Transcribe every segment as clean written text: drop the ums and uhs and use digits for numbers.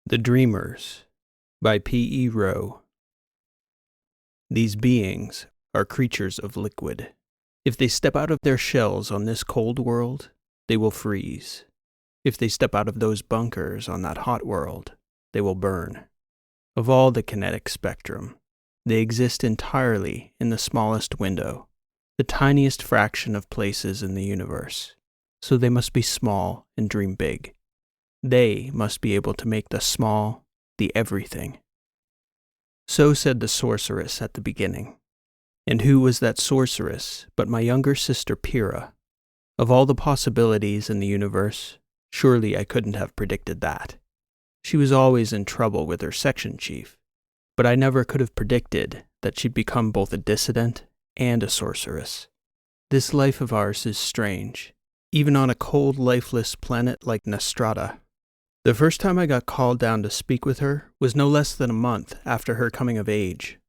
The Dreamers by P.E. Rowe. These beings are creatures of liquid. If they step out of their shells on this cold world, they will freeze. If they step out of those bunkers on that hot world, they will burn. Of all the kinetic spectrum, they exist entirely in the smallest window, the tiniest fraction of places in the universe. So they must be small and dream big. They must be able to make the small the everything. So said the sorceress at the beginning. And who was that sorceress but my younger sister Pyrrha? Of all the possibilities in the universe, surely I couldn't have predicted that. She was always in trouble with her section chief, but I never could have predicted that she'd become both a dissident and a sorceress. This life of ours is strange, even on a cold, lifeless planet like Nostrada. The first time I got called down to speak with her was no less than a month after her coming of age.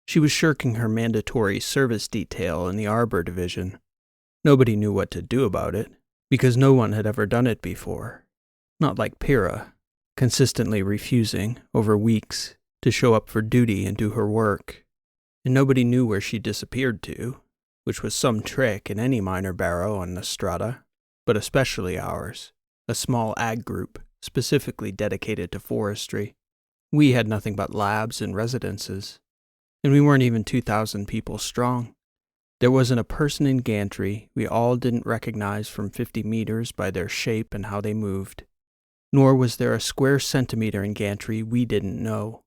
She was shirking her mandatory service detail in the Arbor Division. Nobody knew what to do about it, because no one had ever done it before. Not like Pyrrha, consistently refusing, over weeks, to show up for duty and do her work. And nobody knew where she disappeared to, which was some trick in any minor barrow on Nostrada, but especially ours, a small ag group specifically dedicated to forestry. We had nothing but labs and residences, and we weren't even 2,000 people strong. There wasn't a person in gantry we all didn't recognize from 50 meters by their shape and how they moved. Nor was there a square centimeter in gantry we didn't know.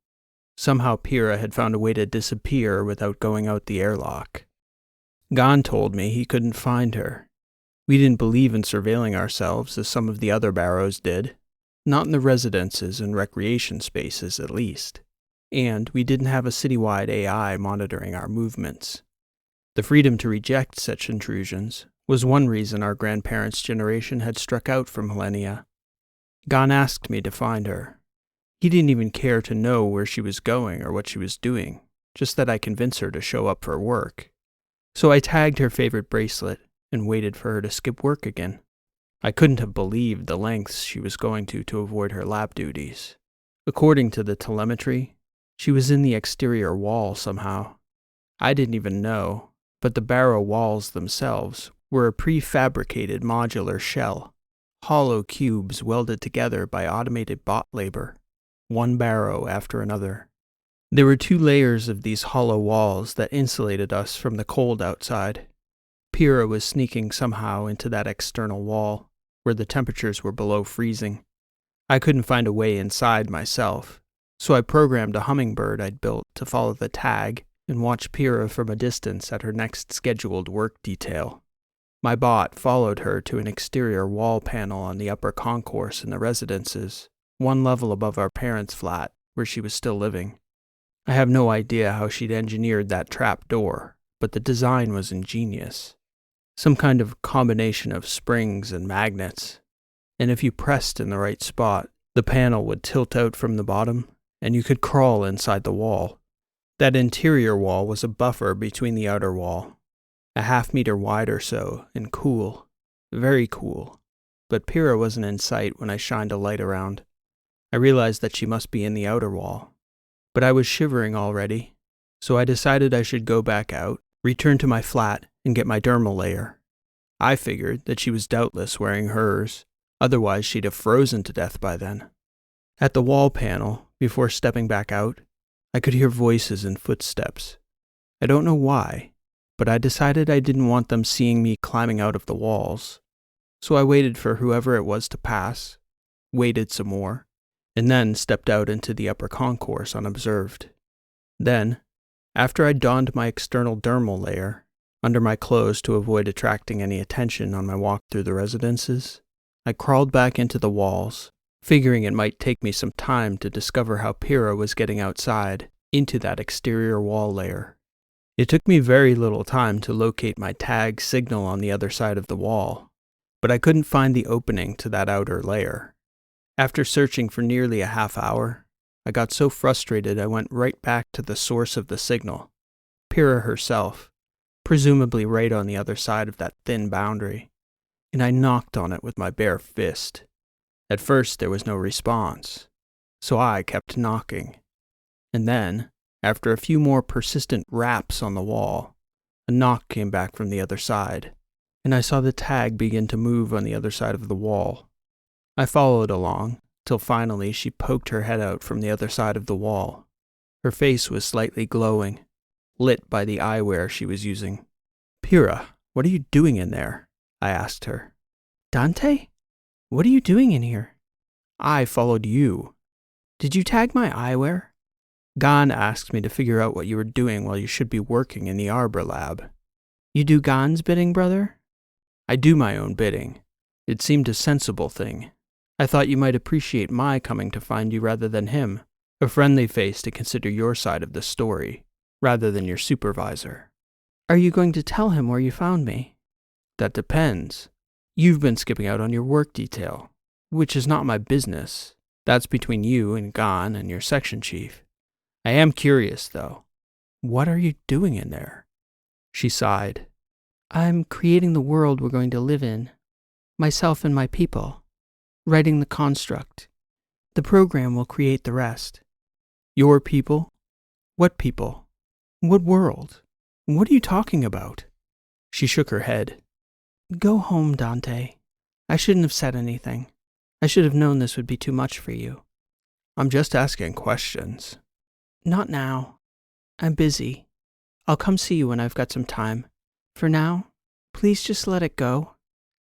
Somehow Pyrrha had found a way to disappear without going out the airlock. Gon told me he couldn't find her. We didn't believe in surveilling ourselves as some of the other barrows did. Not in the residences and recreation spaces, at least. And we didn't have a citywide AI monitoring our movements. The freedom to reject such intrusions was one reason our grandparents' generation had struck out for millennia. Gon asked me to find her. He didn't even care to know where she was going or what she was doing, just that I convince her to show up for work. So I tagged her favorite bracelet and waited for her to skip work again. I couldn't have believed the lengths she was going to avoid her lab duties. According to the telemetry, she was in the exterior wall somehow. I didn't even know, but the barrow walls themselves were a prefabricated modular shell, hollow cubes welded together by automated bot labor, one barrow after another. There were 2 layers of these hollow walls that insulated us from the cold outside. Pyrrha was sneaking somehow into that external wall, where the temperatures were below freezing. I couldn't find a way inside myself, so I programmed a hummingbird I'd built to follow the tag and watch Pyrrha from a distance at her next scheduled work detail. My bot followed her to an exterior wall panel on the upper concourse in the residences, one level above our parents' flat, where she was still living. I have no idea how she'd engineered that trap door, but the design was ingenious. Some kind of combination of springs and magnets, and if you pressed in the right spot, the panel would tilt out from the bottom, and you could crawl inside the wall. That interior wall was a buffer between the outer wall, a half-meter wide or so, and cool, very cool, but Pyrrha wasn't in sight when I shined a light around. I realized that she must be in the outer wall, but I was shivering already, so I decided I should go back out, return to my flat, and get my dermal layer. I figured that she was doubtless wearing hers, otherwise she'd have frozen to death by then. At the wall panel, before stepping back out, I could hear voices and footsteps. I don't know why, but I decided I didn't want them seeing me climbing out of the walls. So I waited for whoever it was to pass, waited some more, and then stepped out into the upper concourse unobserved. Then, after I'd donned my external dermal layer, under my clothes to avoid attracting any attention on my walk through the residences, I crawled back into the walls, figuring it might take me some time to discover how Pyrrha was getting outside, into that exterior wall layer. It took me very little time to locate my tag signal on the other side of the wall, but I couldn't find the opening to that outer layer. After searching for nearly a half hour, I got so frustrated I went right back to the source of the signal, Pyrrha herself, presumably right on the other side of that thin boundary, and I knocked on it with my bare fist. At first there was no response, so I kept knocking. And then, after a few more persistent raps on the wall, a knock came back from the other side, and I saw the tag begin to move on the other side of the wall. I followed along, till finally she poked her head out from the other side of the wall. Her face was slightly glowing, lit by the eyewear she was using. "Pyrrha, what are you doing in there?" I asked her. "Dante? What are you doing in here?" "I followed you." "Did you tag my eyewear?" "Gan asked me to figure out what you were doing while you should be working in the Arbor Lab." "You do Gan's bidding, brother?" "I do my own bidding. It seemed a sensible thing. I thought you might appreciate my coming to find you rather than him, a friendly face to consider your side of the story, rather than your supervisor." "Are you going to tell him where you found me?" "That depends. You've been skipping out on your work detail, which is not my business. That's between you and Gan and your section chief. I am curious, though. What are you doing in there?" She sighed. "I'm creating the world we're going to live in. Myself and my people. Writing the construct. The program will create the rest." "Your people? What people? What world? What are you talking about?" She shook her head. "Go home, Dante. I shouldn't have said anything. I should have known this would be too much for you." "I'm just asking questions." "Not now. I'm busy. I'll come see you when I've got some time. For now, please just let it go.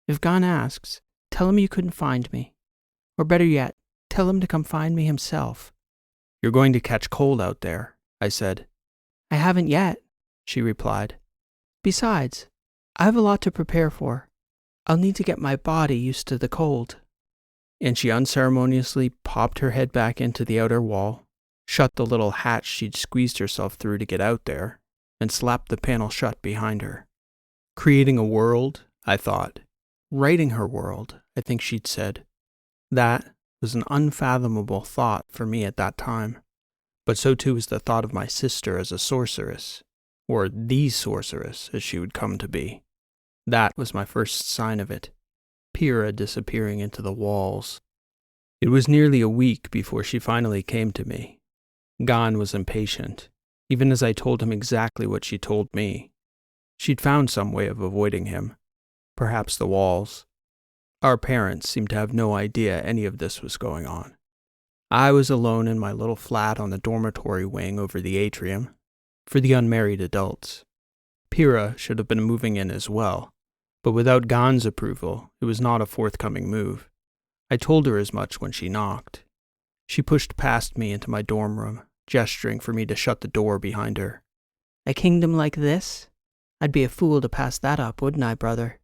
If Gan asks, tell him you couldn't find me. Or better yet, tell him to come find me himself." "You're going to catch cold out there," I said. "I haven't yet," she replied. "Besides, I have a lot to prepare for. I'll need to get my body used to the cold." And she unceremoniously popped her head back into the outer wall, shut the little hatch she'd squeezed herself through to get out there, and slapped the panel shut behind her. Creating a world, I thought. Writing her world, I think she'd said. That was an unfathomable thought for me at that time. But so too was the thought of my sister as a sorceress, or the sorceress as she would come to be. That was my first sign of it. Pyrrha disappearing into the walls. It was nearly a week before she finally came to me. Gan was impatient, even as I told him exactly what she told me. She'd found some way of avoiding him, perhaps the walls. Our parents seemed to have no idea any of this was going on. I was alone in my little flat on the dormitory wing over the atrium, for the unmarried adults. Pyrrha should have been moving in as well, but without Gan's approval, it was not a forthcoming move. I told her as much when she knocked. She pushed past me into my dorm room, gesturing for me to shut the door behind her. "A kingdom like this? I'd be a fool to pass that up, wouldn't I, brother?"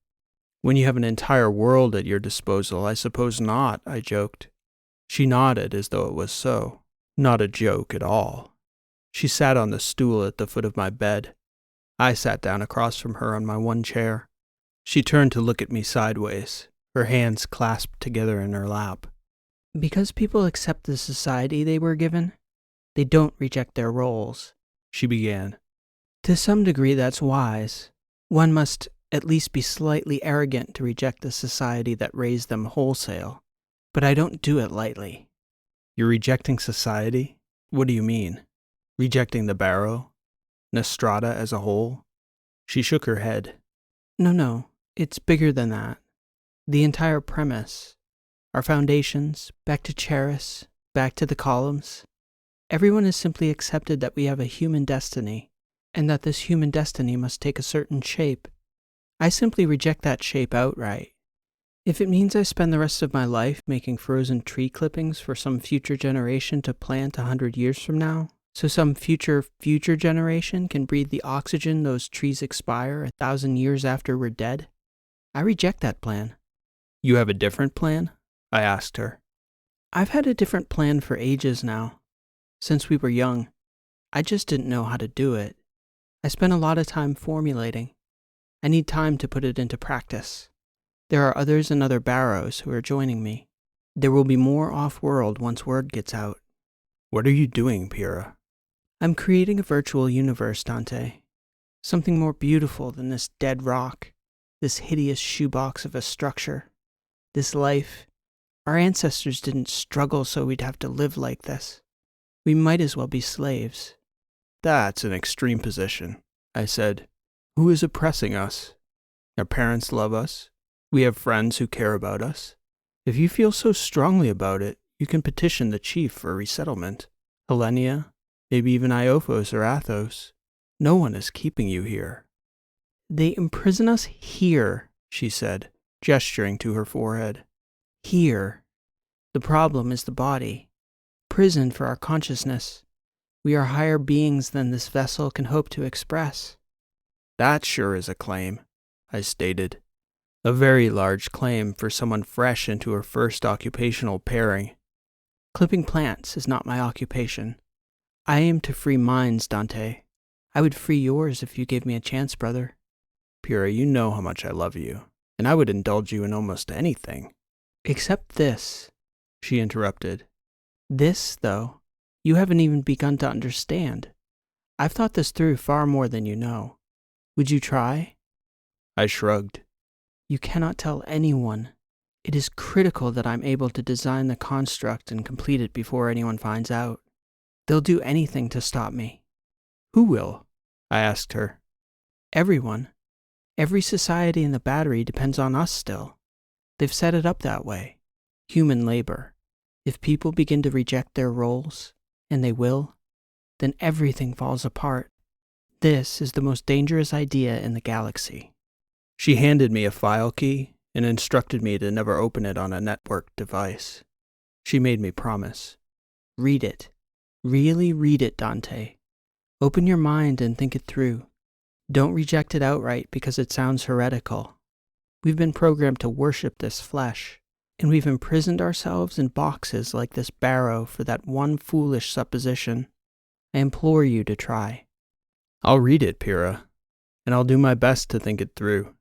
"When you have an entire world at your disposal, I suppose not," I joked. She nodded as though it was so. Not a joke at all. She sat on the stool at the foot of my bed. I sat down across from her on my one chair. She turned to look at me sideways, her hands clasped together in her lap. "Because people accept the society they were given, they don't reject their roles," she began. "To some degree that's wise. One must at least be slightly arrogant to reject the society that raised them wholesale. But I don't do it lightly." "You're rejecting society? What do you mean? Rejecting the Barrow? Nostrada as a whole?" She shook her head. No, it's bigger than that. The entire premise. Our foundations, back to Charis, back to the columns. Everyone has simply accepted that we have a human destiny, and that this human destiny must take a certain shape. I simply reject that shape outright. If it means I spend the rest of my life making frozen tree clippings for some future generation to plant 100 years from now, so some future generation can breathe the oxygen those trees expire 1,000 years after we're dead, I reject that plan. "You have a different plan?" I asked her. "I've had a different plan for ages now. Since we were young. I just didn't know how to do it. I spent a lot of time formulating. I need time to put it into practice. There are others in other barrows who are joining me. There will be more off-world once word gets out." "What are you doing, Pyrrha?" "I'm creating a virtual universe, Dante. Something more beautiful than this dead rock, this hideous shoebox of a structure. This life, Our ancestors didn't struggle so we'd have to live like this. We might as well be slaves. That's an extreme position, I said. Who is oppressing us? Our parents love us. We have friends who care about us. If you feel so strongly about it, you can petition the chief for resettlement. Helenia, maybe even Iophos or Athos. No one is keeping you here. They imprison us here, she said, gesturing to her forehead. Here. The problem is the body. Prison for our consciousness. We are higher beings than this vessel can hope to express. That sure is a claim, I stated. A very large claim for someone fresh into her first occupational pairing. Clipping plants is not my occupation. I aim to free minds, Dante. I would free yours if you gave me a chance, brother. Pyrrha, you know how much I love you, and I would indulge you in almost anything. Except this, she interrupted. This, though, you haven't even begun to understand. I've thought this through far more than you know. Would you try? I shrugged. You cannot tell anyone. It is critical that I'm able to design the construct and complete it before anyone finds out. They'll do anything to stop me. Who will? I asked her. Everyone. Every society in the battery depends on us still. They've set it up that way. Human labor. If people begin to reject their roles, and they will, then everything falls apart. This is the most dangerous idea in the galaxy. She handed me a file key and instructed me to never open it on a network device. She made me promise. Read it. Really read it, Dante. Open your mind and think it through. Don't reject it outright because it sounds heretical. We've been programmed to worship this flesh, and we've imprisoned ourselves in boxes like this barrow for that one foolish supposition. I implore you to try. I'll read it, Pyrrha, and I'll do my best to think it through.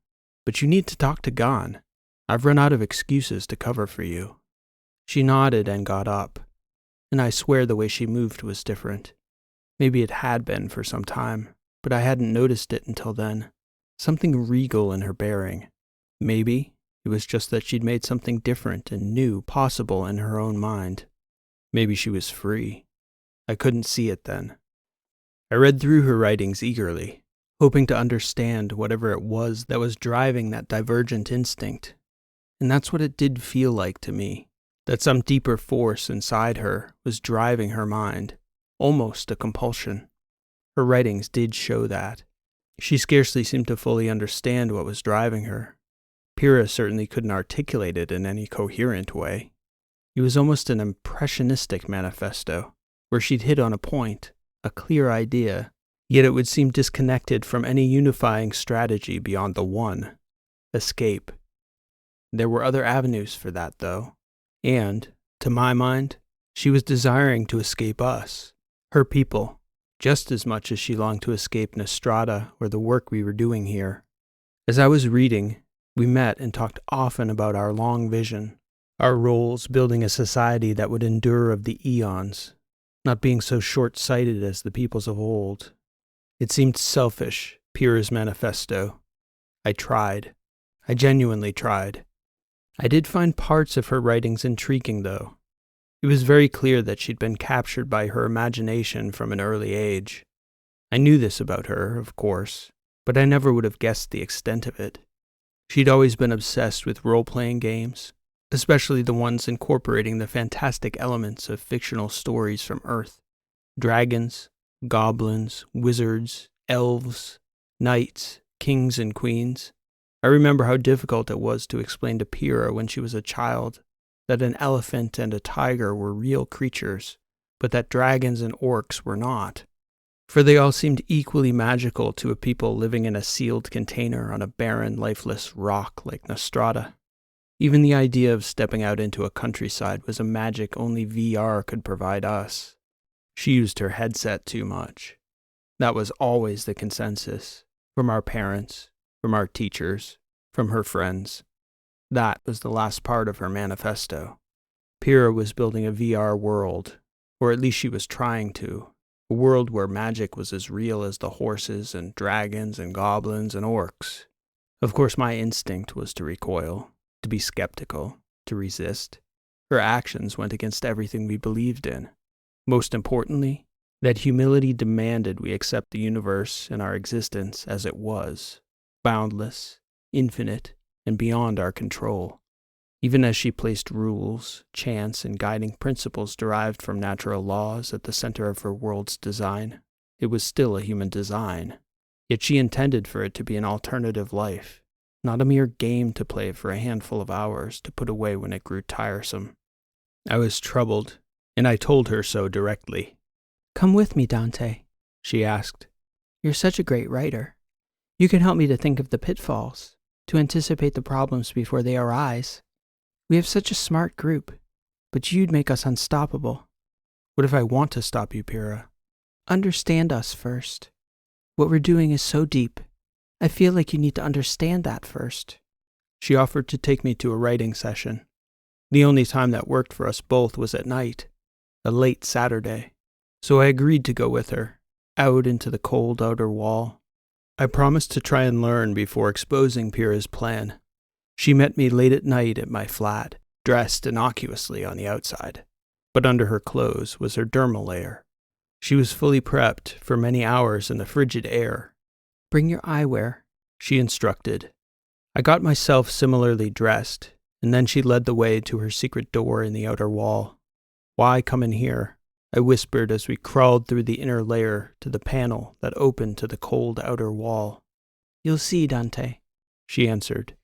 But you need to talk to Gon. I've run out of excuses to cover for you. She nodded and got up, and I swear the way she moved was different. Maybe it had been for some time, but I hadn't noticed it until then. Something regal in her bearing. Maybe it was just that she'd made something different and new possible in her own mind. Maybe she was free. I couldn't see it then. I read through her writings eagerly, hoping to understand whatever it was that was driving that divergent instinct. And that's what it did feel like to me, that some deeper force inside her was driving her mind, almost a compulsion. Her writings did show that. She scarcely seemed to fully understand what was driving her. Pyrrha certainly couldn't articulate it in any coherent way. It was almost an impressionistic manifesto, where she'd hit on a point, a clear idea, yet it would seem disconnected from any unifying strategy beyond the one: escape. There were other avenues for that, though, and, to my mind, she was desiring to escape us, her people, just as much as she longed to escape Nostrada or the work we were doing here. As I was reading, we met and talked often about our long vision, our roles building a society that would endure of the eons, not being so short-sighted as the peoples of old. It seemed selfish, Pyrrha's manifesto. I tried. I genuinely tried. I did find parts of her writings intriguing, though. It was very clear that she'd been captured by her imagination from an early age. I knew this about her, of course, but I never would have guessed the extent of it. She'd always been obsessed with role-playing games, especially the ones incorporating the fantastic elements of fictional stories from Earth. Dragons, goblins, wizards, elves, knights, kings and queens. I remember how difficult it was to explain to Pyrrha when she was a child that an elephant and a tiger were real creatures, but that dragons and orcs were not. For they all seemed equally magical to a people living in a sealed container on a barren, lifeless rock like Nostrada. Even the idea of stepping out into a countryside was a magic only VR could provide us. She used her headset too much. That was always the consensus, from our parents, from our teachers, from her friends. That was the last part of her manifesto. Pyrrha was building a VR world, or at least she was trying to. A world where magic was as real as the horses and dragons and goblins and orcs. Of course, my instinct was to recoil, to be skeptical, to resist. Her actions went against everything we believed in. Most importantly, that humility demanded we accept the universe and our existence as it was, boundless, infinite, and beyond our control. Even as she placed rules, chance, and guiding principles derived from natural laws at the center of her world's design, it was still a human design. Yet she intended for it to be an alternative life, not a mere game to play for a handful of hours to put away when it grew tiresome. I was troubled, and I told her so directly. "Come with me, Dante," she asked. "You're such a great writer. You can help me to think of the pitfalls, to anticipate the problems before they arise. We have such a smart group, but you'd make us unstoppable." What if I want to stop you, Pyrrha? Understand us first. What we're doing is so deep. I feel like you need to understand that first. She offered to take me to a writing session. The only time that worked for us both was at night, a late Saturday. So I agreed to go with her, out into the cold outer wall. I promised to try and learn before exposing Pyrrha's plan. She met me late at night at my flat, dressed innocuously on the outside, but under her clothes was her dermal layer. She was fully prepped for many hours in the frigid air. "Bring your eyewear," she instructed. I got myself similarly dressed, and then she led the way to her secret door in the outer wall. "Why come in here?" I whispered as we crawled through the inner layer to the panel that opened to the cold outer wall. "You'll see, Dante," she answered.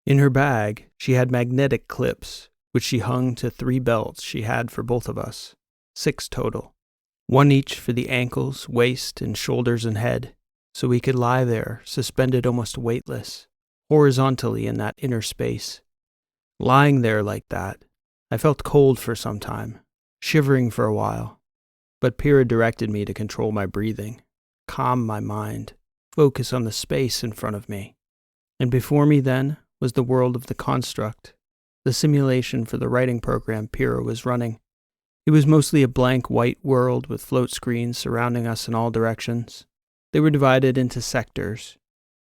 In her bag, she had magnetic clips, which she hung to 3 belts she had for both of us, 6 total, 1 each for the ankles, waist, and shoulders and head, so we could lie there, suspended almost weightless, horizontally in that inner space. Lying there like that, I felt cold for some time, shivering for a while, but Pyrrha directed me to control my breathing, calm my mind, focus on the space in front of me. And before me then was the world of the construct, the simulation for the writing program Pyrrha was running. It was mostly a blank white world with float screens surrounding us in all directions. They were divided into sectors.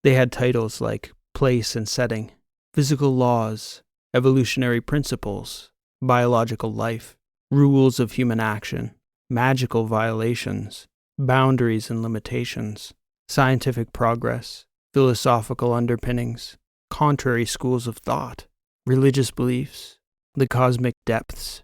They had titles like place and setting, physical laws, evolutionary principles, biological life, rules of human action, magical violations, boundaries and limitations, scientific progress, philosophical underpinnings, contrary schools of thought, religious beliefs, the cosmic depths.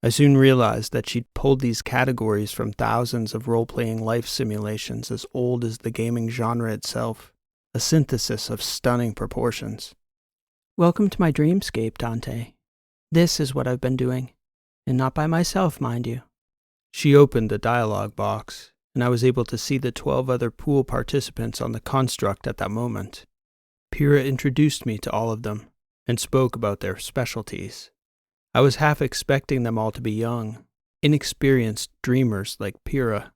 I soon realized that she'd pulled these categories from thousands of role-playing life simulations as old as the gaming genre itself, a synthesis of stunning proportions. "Welcome to my dreamscape, Dante. This is what I've been doing, and not by myself, mind you." She opened the dialogue box, and I was able to see the 12 other pool participants on the construct at that moment. Pyrrha introduced me to all of them, and spoke about their specialties. I was half expecting them all to be young, inexperienced dreamers like Pyrrha,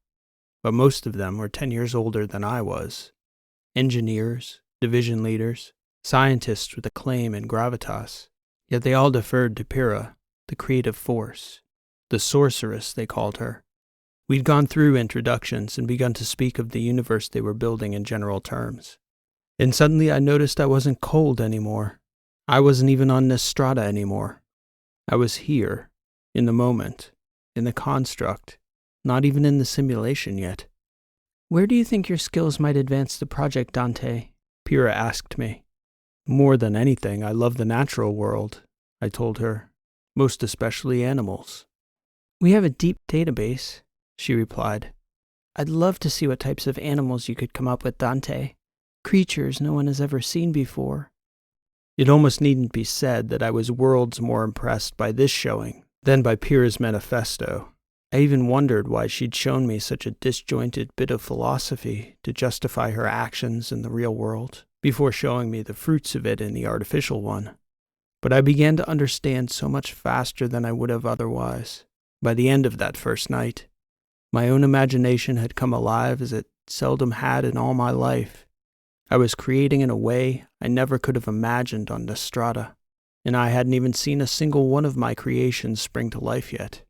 but most of them were 10 years older than I was. Engineers, division leaders, scientists with acclaim and gravitas, yet they all deferred to Pyrrha, the creative force, the sorceress they called her. We'd gone through introductions and begun to speak of the universe they were building in general terms. And suddenly I noticed I wasn't cold anymore. I wasn't even on Nostrada anymore. I was here, in the moment, in the construct, not even in the simulation yet. "Where do you think your skills might advance the project, Dante?" Pyrrha asked me. "More than anything, I love the natural world," I told her, "most especially animals." "We have a deep database," she replied. "I'd love to see what types of animals you could come up with, Dante. Creatures no one has ever seen before." It almost needn't be said that I was worlds more impressed by this showing than by Pyrrha's manifesto. I even wondered why she'd shown me such a disjointed bit of philosophy to justify her actions in the real world, before showing me the fruits of it in the artificial one. But I began to understand so much faster than I would have otherwise. By the end of that first night, my own imagination had come alive as it seldom had in all my life. I was creating in a way I never could have imagined on Nostrada, and I hadn't even seen a single one of my creations spring to life yet.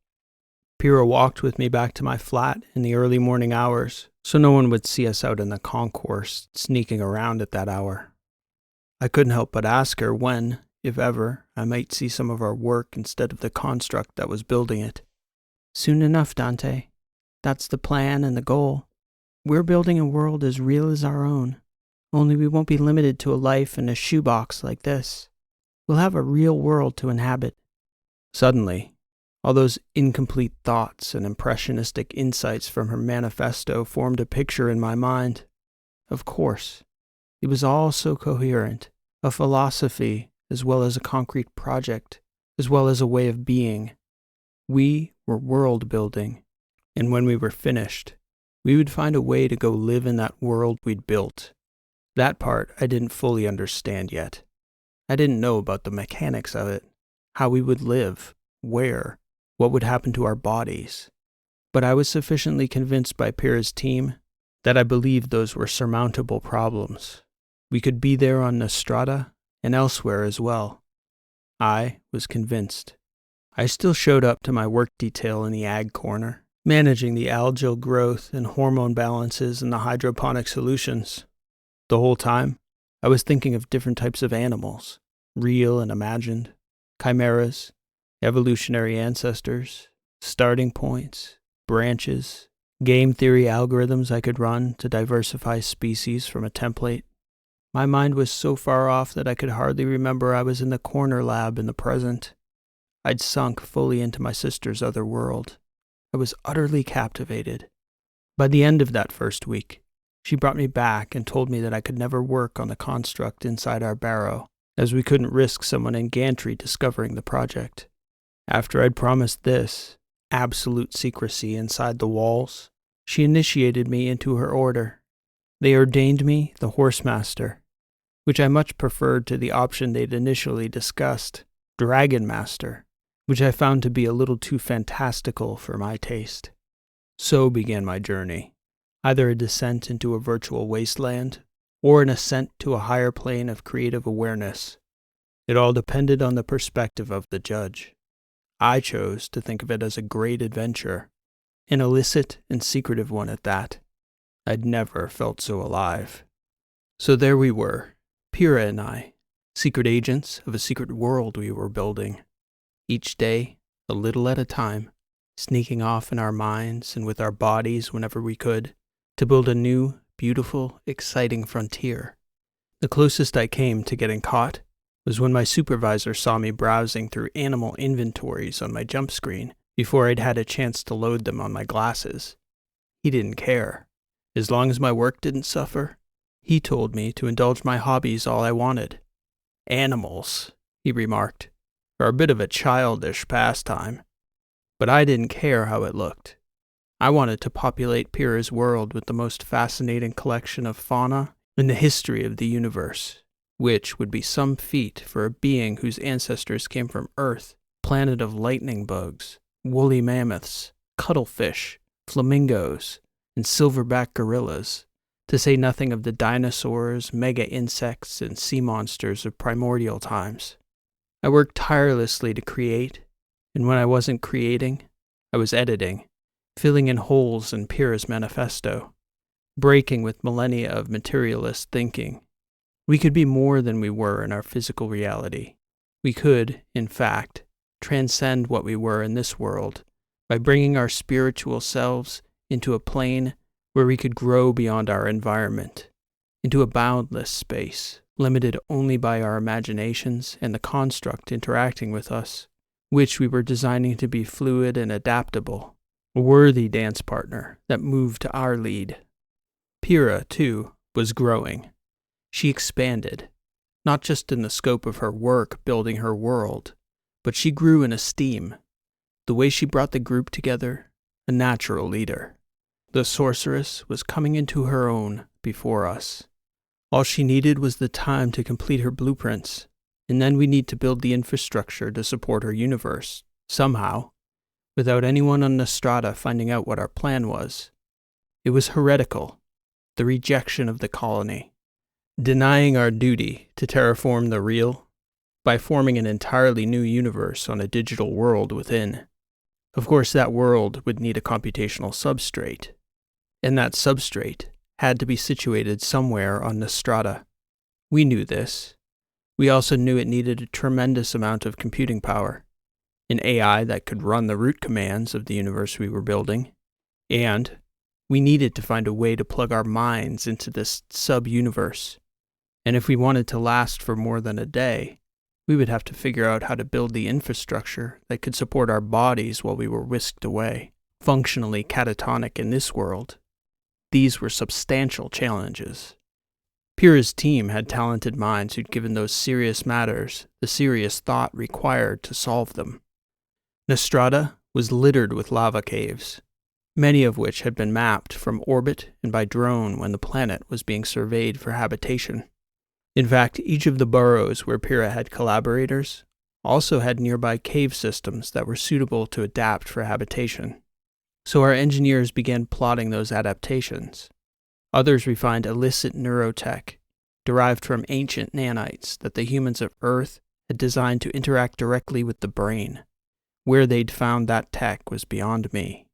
Pyrrha walked with me back to my flat in the early morning hours, so no one would see us out in the concourse sneaking around at that hour. I couldn't help but ask her when, if ever, I might see some of our work instead of the construct that was building it. Soon enough, Dante. That's the plan and the goal. We're building a world as real as our own, only we won't be limited to a life in a shoebox like this. We'll have a real world to inhabit. Suddenly, all those incomplete thoughts and impressionistic insights from her manifesto formed a picture in my mind. Of course, it was all so coherent, a philosophy as well as a concrete project, as well as a way of being. We were world building, and when we were finished, we would find a way to go live in that world we'd built. That part I didn't fully understand yet. I didn't know about the mechanics of it, how we would live, where, what would happen to our bodies. But I was sufficiently convinced by Pyrrha's team that I believed those were surmountable problems. We could be there on Nostrada and elsewhere as well. I was convinced. I still showed up to my work detail in the ag corner, managing the algal growth and hormone balances in the hydroponic solutions. The whole time, I was thinking of different types of animals, real and imagined, chimeras, evolutionary ancestors, starting points, branches, game theory algorithms I could run to diversify species from a template. My mind was so far off that I could hardly remember I was in the corner lab in the present. I'd sunk fully into my sister's other world. I was utterly captivated. By the end of that first week, she brought me back and told me that I could never work on the construct inside our barrow, as we couldn't risk someone in gantry discovering the project. After I'd promised this, absolute secrecy inside the walls, she initiated me into her order. They ordained me the Horsemaster, which I much preferred to the option they'd initially discussed, Dragon Master, which I found to be a little too fantastical for my taste. So began my journey, either a descent into a virtual wasteland, or an ascent to a higher plane of creative awareness. It all depended on the perspective of the judge. I chose to think of it as a great adventure, an illicit and secretive one at that. I'd never felt so alive. So there we were, Pyrrha and I, secret agents of a secret world we were building. Each day, a little at a time, sneaking off in our minds and with our bodies whenever we could, to build a new, beautiful, exciting frontier. The closest I came to getting caught was when my supervisor saw me browsing through animal inventories on my jump screen before I'd had a chance to load them on my glasses. He didn't care. As long as my work didn't suffer, he told me to indulge my hobbies all I wanted. Animals, he remarked, are a bit of a childish pastime. But I didn't care how it looked. I wanted to populate Pyrrha's world with the most fascinating collection of fauna in the history of the universe, which would be some feat for a being whose ancestors came from Earth, planet of lightning bugs, woolly mammoths, cuttlefish, flamingos, and silverback gorillas, to say nothing of the dinosaurs, mega insects, and sea monsters of primordial times. I worked tirelessly to create, and when I wasn't creating, I was editing, filling in holes in Pyrrha's manifesto, breaking with millennia of materialist thinking. We could be more than we were in our physical reality. We could, in fact, transcend what we were in this world by bringing our spiritual selves into a plane where we could grow beyond our environment, into a boundless space, limited only by our imaginations and the construct interacting with us, which we were designing to be fluid and adaptable, a worthy dance partner that moved to our lead. Pyrrha, too, was growing. She expanded, not just in the scope of her work building her world, but she grew in esteem. The way she brought the group together, a natural leader. The sorceress was coming into her own before us. All she needed was the time to complete her blueprints, and then we need to build the infrastructure to support her universe, somehow, without anyone on Nostrada finding out what our plan was. It was heretical, the rejection of the colony, denying our duty to terraform the real by forming an entirely new universe on a digital world within. Of course, that world would need a computational substrate, and that substrate had to be situated somewhere on Nostrada. We knew this. We also knew it needed a tremendous amount of computing power, an AI that could run the root commands of the universe we were building, and we needed to find a way to plug our minds into this sub-universe. And if we wanted to last for more than a day, we would have to figure out how to build the infrastructure that could support our bodies while we were whisked away, functionally catatonic in this world. These were substantial challenges. Pyrrha's team had talented minds who'd given those serious matters the serious thought required to solve them. Nostrada was littered with lava caves, many of which had been mapped from orbit and by drone when the planet was being surveyed for habitation. In fact, each of the burrows where Pyrrha had collaborators also had nearby cave systems that were suitable to adapt for habitation. So our engineers began plotting those adaptations. Others refined illicit neurotech, derived from ancient nanites that the humans of Earth had designed to interact directly with the brain. Where they'd found that tech was beyond me.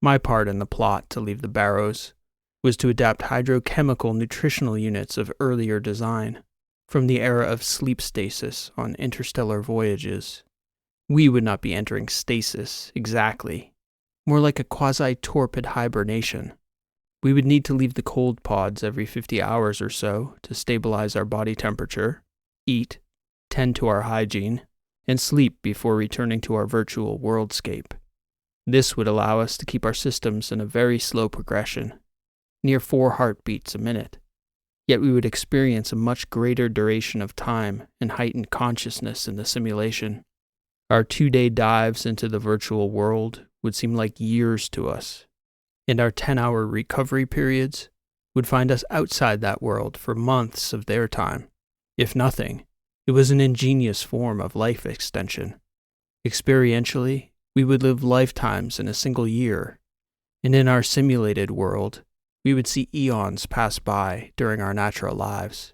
My part in the plot to leave the barrows was to adapt hydrochemical nutritional units of earlier design, from the era of sleep stasis on interstellar voyages. We would not be entering stasis, exactly. More like a quasi-torpid hibernation. We would need to leave the cold pods every 50 hours or so to stabilize our body temperature, eat, tend to our hygiene, and sleep before returning to our virtual worldscape. This would allow us to keep our systems in a very slow progression, near 4 heartbeats a minute. Yet we would experience a much greater duration of time and heightened consciousness in the simulation. Our 2-day dives into the virtual world would seem like years to us, and our 10-hour recovery periods would find us outside that world for months of their time. If nothing, it was an ingenious form of life extension. Experientially, we would live lifetimes in a single year, and in our simulated world, we would see eons pass by during our natural lives.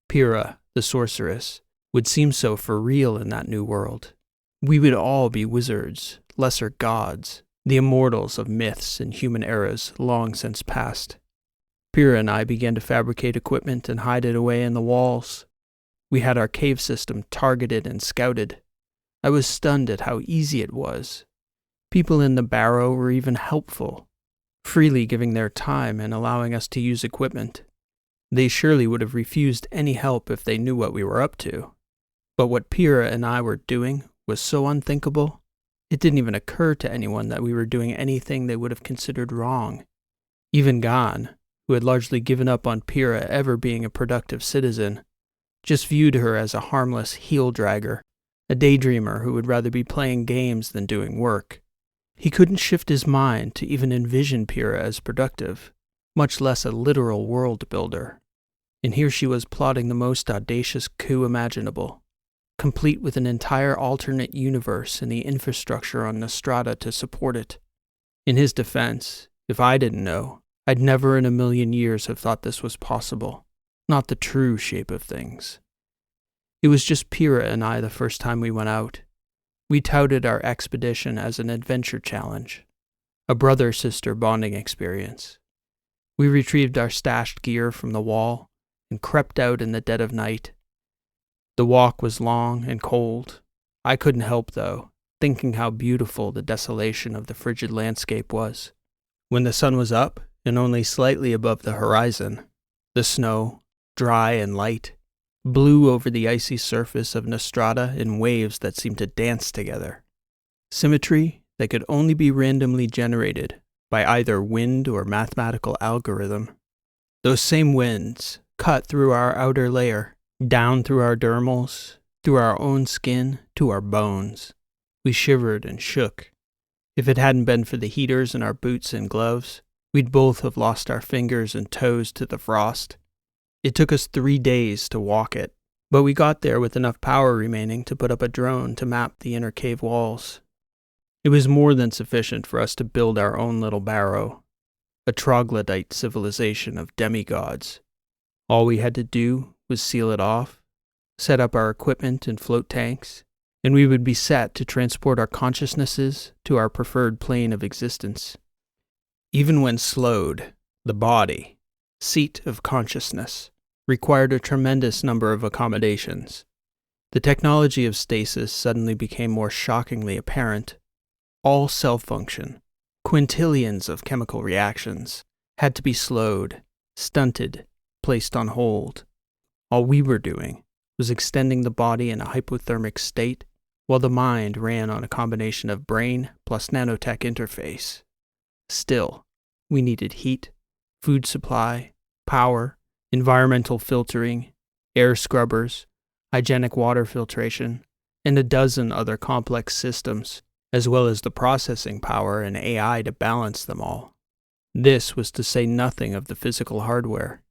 Pyrrha, the sorceress, would seem so for real in that new world. We would all be wizards, lesser gods, the immortals of myths and human eras long since past. Pyrrha and I began to fabricate equipment and hide it away in the walls. We had our cave system targeted and scouted. I was stunned at how easy it was. People in the barrow were even helpful, freely giving their time and allowing us to use equipment. They surely would have refused any help if they knew what we were up to. But what Pyrrha and I were doing was so unthinkable, it didn't even occur to anyone that we were doing anything they would have considered wrong. Even Gan, who had largely given up on Pyrrha ever being a productive citizen, just viewed her as a harmless heel-dragger, a daydreamer who would rather be playing games than doing work. He couldn't shift his mind to even envision Pyrrha as productive, much less a literal world builder. And here she was plotting the most audacious coup imaginable, complete with an entire alternate universe and the infrastructure on Nostrada to support it. In his defense, if I didn't know, I'd never in a million years have thought this was possible, not the true shape of things. It was just Pyrrha and I the first time we went out. We touted our expedition as an adventure challenge, a brother-sister bonding experience. We retrieved our stashed gear from the wall and crept out in the dead of night. The walk was long and cold. I couldn't help, though, thinking how beautiful the desolation of the frigid landscape was. When the sun was up and only slightly above the horizon, the snow, dry and light, blew over the icy surface of Nostrada in waves that seemed to dance together. Symmetry that could only be randomly generated by either wind or mathematical algorithm. Those same winds cut through our outer layer, down through our dermals, through our own skin, to our bones. We shivered and shook. If it hadn't been for the heaters in our boots and gloves, we'd both have lost our fingers and toes to the frost. It took us 3 days to walk it, but we got there with enough power remaining to put up a drone to map the inner cave walls. It was more than sufficient for us to build our own little barrow, a troglodyte civilization of demigods. All we had to do was seal it off, set up our equipment and float tanks, and we would be set to transport our consciousnesses to our preferred plane of existence. Even when slowed, the body, seat of consciousness, required a tremendous number of accommodations. The technology of stasis suddenly became more shockingly apparent. All cell function, quintillions of chemical reactions, had to be slowed, stunted, placed on hold. All we were doing was extending the body in a hypothermic state, while the mind ran on a combination of brain plus nanotech interface. Still, we needed heat, food supply, power, environmental filtering, air scrubbers, hygienic water filtration, and a dozen other complex systems, as well as the processing power and AI to balance them all. This was to say nothing of the physical hardware.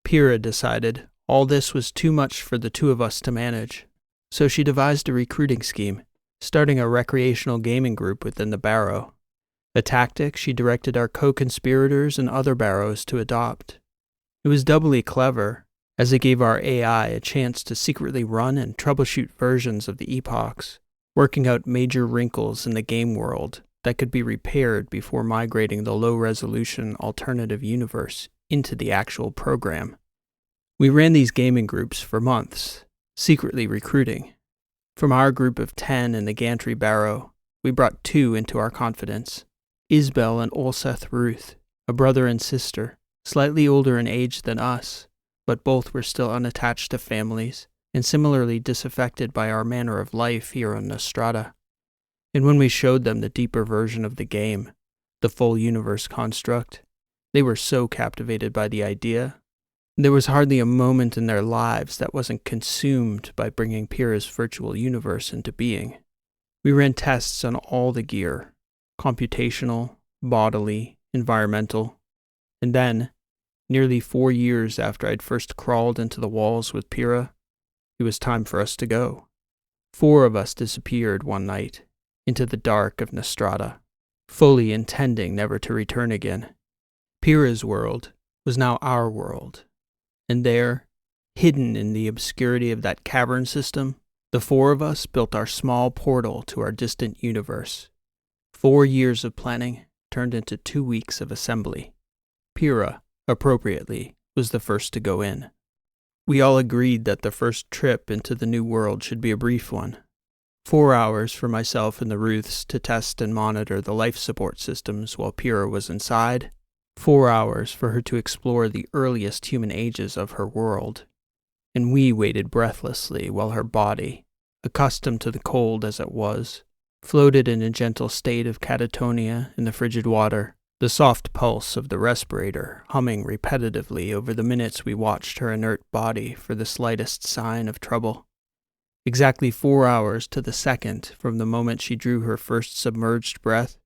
Pyrrha decided all this was too much for the two of us to manage, so she devised a recruiting scheme, starting a recreational gaming group within the barrow. A tactic she directed our co-conspirators and other barrows to adopt. It was doubly clever, as it gave our AI a chance to secretly run and troubleshoot versions of the epochs, working out major wrinkles in the game world that could be repaired before migrating the low-resolution alternative universe into the actual program. We ran these gaming groups for months, secretly recruiting. From our group of 10 in the Gantry Barrow, we brought 2 into our confidence, Isbel and Olseth Ruth, a brother and sister, slightly older in age than us, but both were still unattached to families and similarly disaffected by our manner of life here on Nostrada. And when we showed them the deeper version of the game, the full universe construct, they were so captivated by the idea. There was hardly a moment in their lives that wasn't consumed by bringing Pyrrha's virtual universe into being. We ran tests on all the gear, computational, bodily, environmental, and then, nearly 4 years after I'd first crawled into the walls with Pyrrha, it was time for us to go. 4 of us disappeared one night into the dark of Nostrada, fully intending never to return again. Pyrrha's world was now our world. And there, hidden in the obscurity of that cavern system, the 4 of us built our small portal to our distant universe. 4 years of planning turned into 2 weeks of assembly. Pyrrha, appropriately, was the first to go in. We all agreed that the first trip into the new world should be a brief one. 4 hours for myself and the Ruths to test and monitor the life support systems while Pyrrha was inside. 4 hours for her to explore the earliest human ages of her world, and we waited breathlessly while her body, accustomed to the cold as it was, floated in a gentle state of catatonia in the frigid water, the soft pulse of the respirator humming repetitively over the minutes we watched her inert body for the slightest sign of trouble. Exactly 4 hours to the second from the moment she drew her first submerged breath,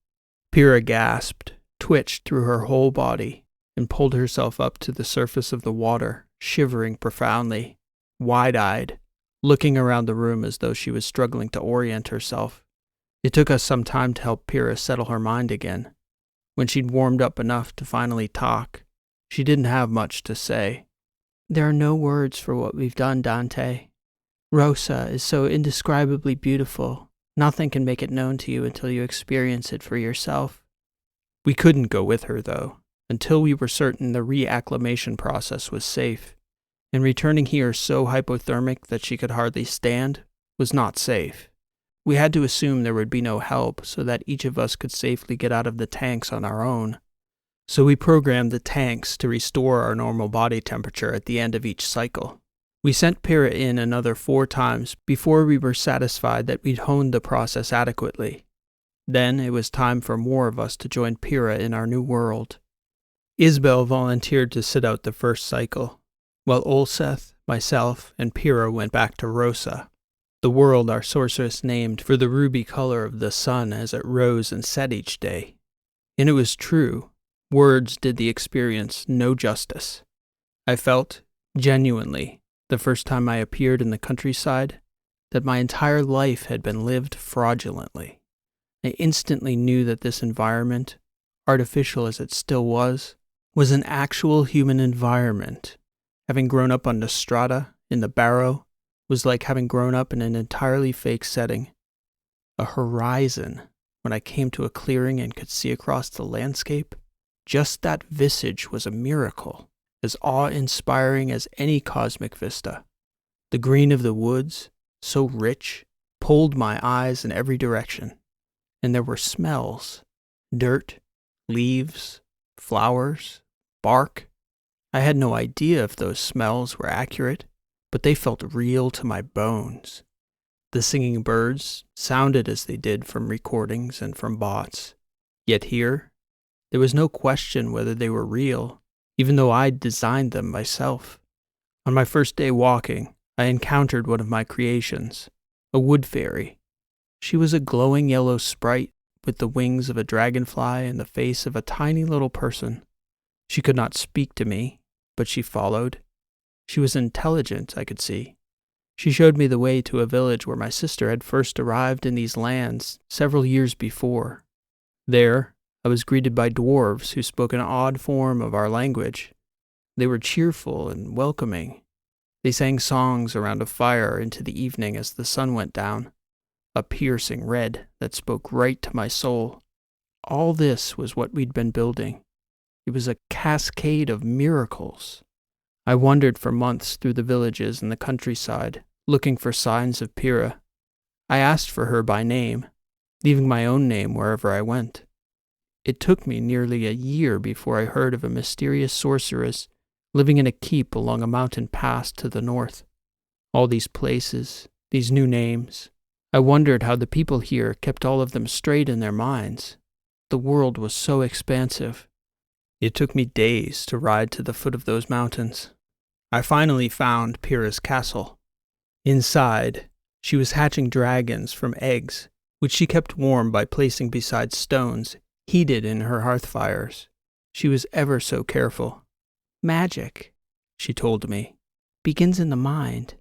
Pyrrha gasped, twitched through her whole body, and pulled herself up to the surface of the water, shivering profoundly, wide-eyed, looking around the room as though she was struggling to orient herself. It took us some time to help Pyrrha settle her mind again. When she'd warmed up enough to finally talk, she didn't have much to say. There are no words for what we've done, Dante. Rosa is so indescribably beautiful. Nothing can make it known to you until you experience it for yourself. We couldn't go with her, though, until we were certain the reacclimation process was safe, and returning here so hypothermic that she could hardly stand was not safe. We had to assume there would be no help so that each of us could safely get out of the tanks on our own. So we programmed the tanks to restore our normal body temperature at the end of each cycle. We sent Pyrrha in another 4 times before we were satisfied that we'd honed the process adequately. Then it was time for more of us to join Pyrrha in our new world. Isbel volunteered to sit out the first cycle, while Olseth, myself, and Pyrrha went back to Rosa, the world our sorceress named for the ruby color of the sun as it rose and set each day. And it was true, words did the experience no justice. I felt, genuinely, the first time I appeared in the countryside, that my entire life had been lived fraudulently. I instantly knew that this environment, artificial as it still was an actual human environment. Having grown up on Nostrada, in the Barrow, was like having grown up in an entirely fake setting. A horizon, when I came to a clearing and could see across the landscape, just that visage was a miracle, as awe-inspiring as any cosmic vista. The green of the woods, so rich, pulled my eyes in every direction. And there were smells: dirt, leaves, flowers, bark. I had no idea if those smells were accurate, but they felt real to my bones. The singing birds sounded as they did from recordings and from bots. Yet here, there was no question whether they were real, even though I'd designed them myself. On my first day walking, I encountered one of my creations, a wood fairy. She was a glowing yellow sprite with the wings of a dragonfly and the face of a tiny little person. She could not speak to me, but she followed. She was intelligent, I could see. She showed me the way to a village where my sister had first arrived in these lands several years before. There, I was greeted by dwarves who spoke an odd form of our language. They were cheerful and welcoming. They sang songs around a fire into the evening as the sun went down, a piercing red that spoke right to my soul. All this was what we'd been building. It was a cascade of miracles. I wandered for months through the villages and the countryside, looking for signs of Pyrrha. I asked for her by name, leaving my own name wherever I went. It took me nearly a year before I heard of a mysterious sorceress living in a keep along a mountain pass to the north. All these places, these new names. I wondered how the people here kept all of them straight in their minds. The world was so expansive. It took me days to ride to the foot of those mountains. I finally found Pyrrha's castle. Inside, she was hatching dragons from eggs, which she kept warm by placing beside stones heated in her hearth fires. She was ever so careful. Magic, she told me, begins in the mind.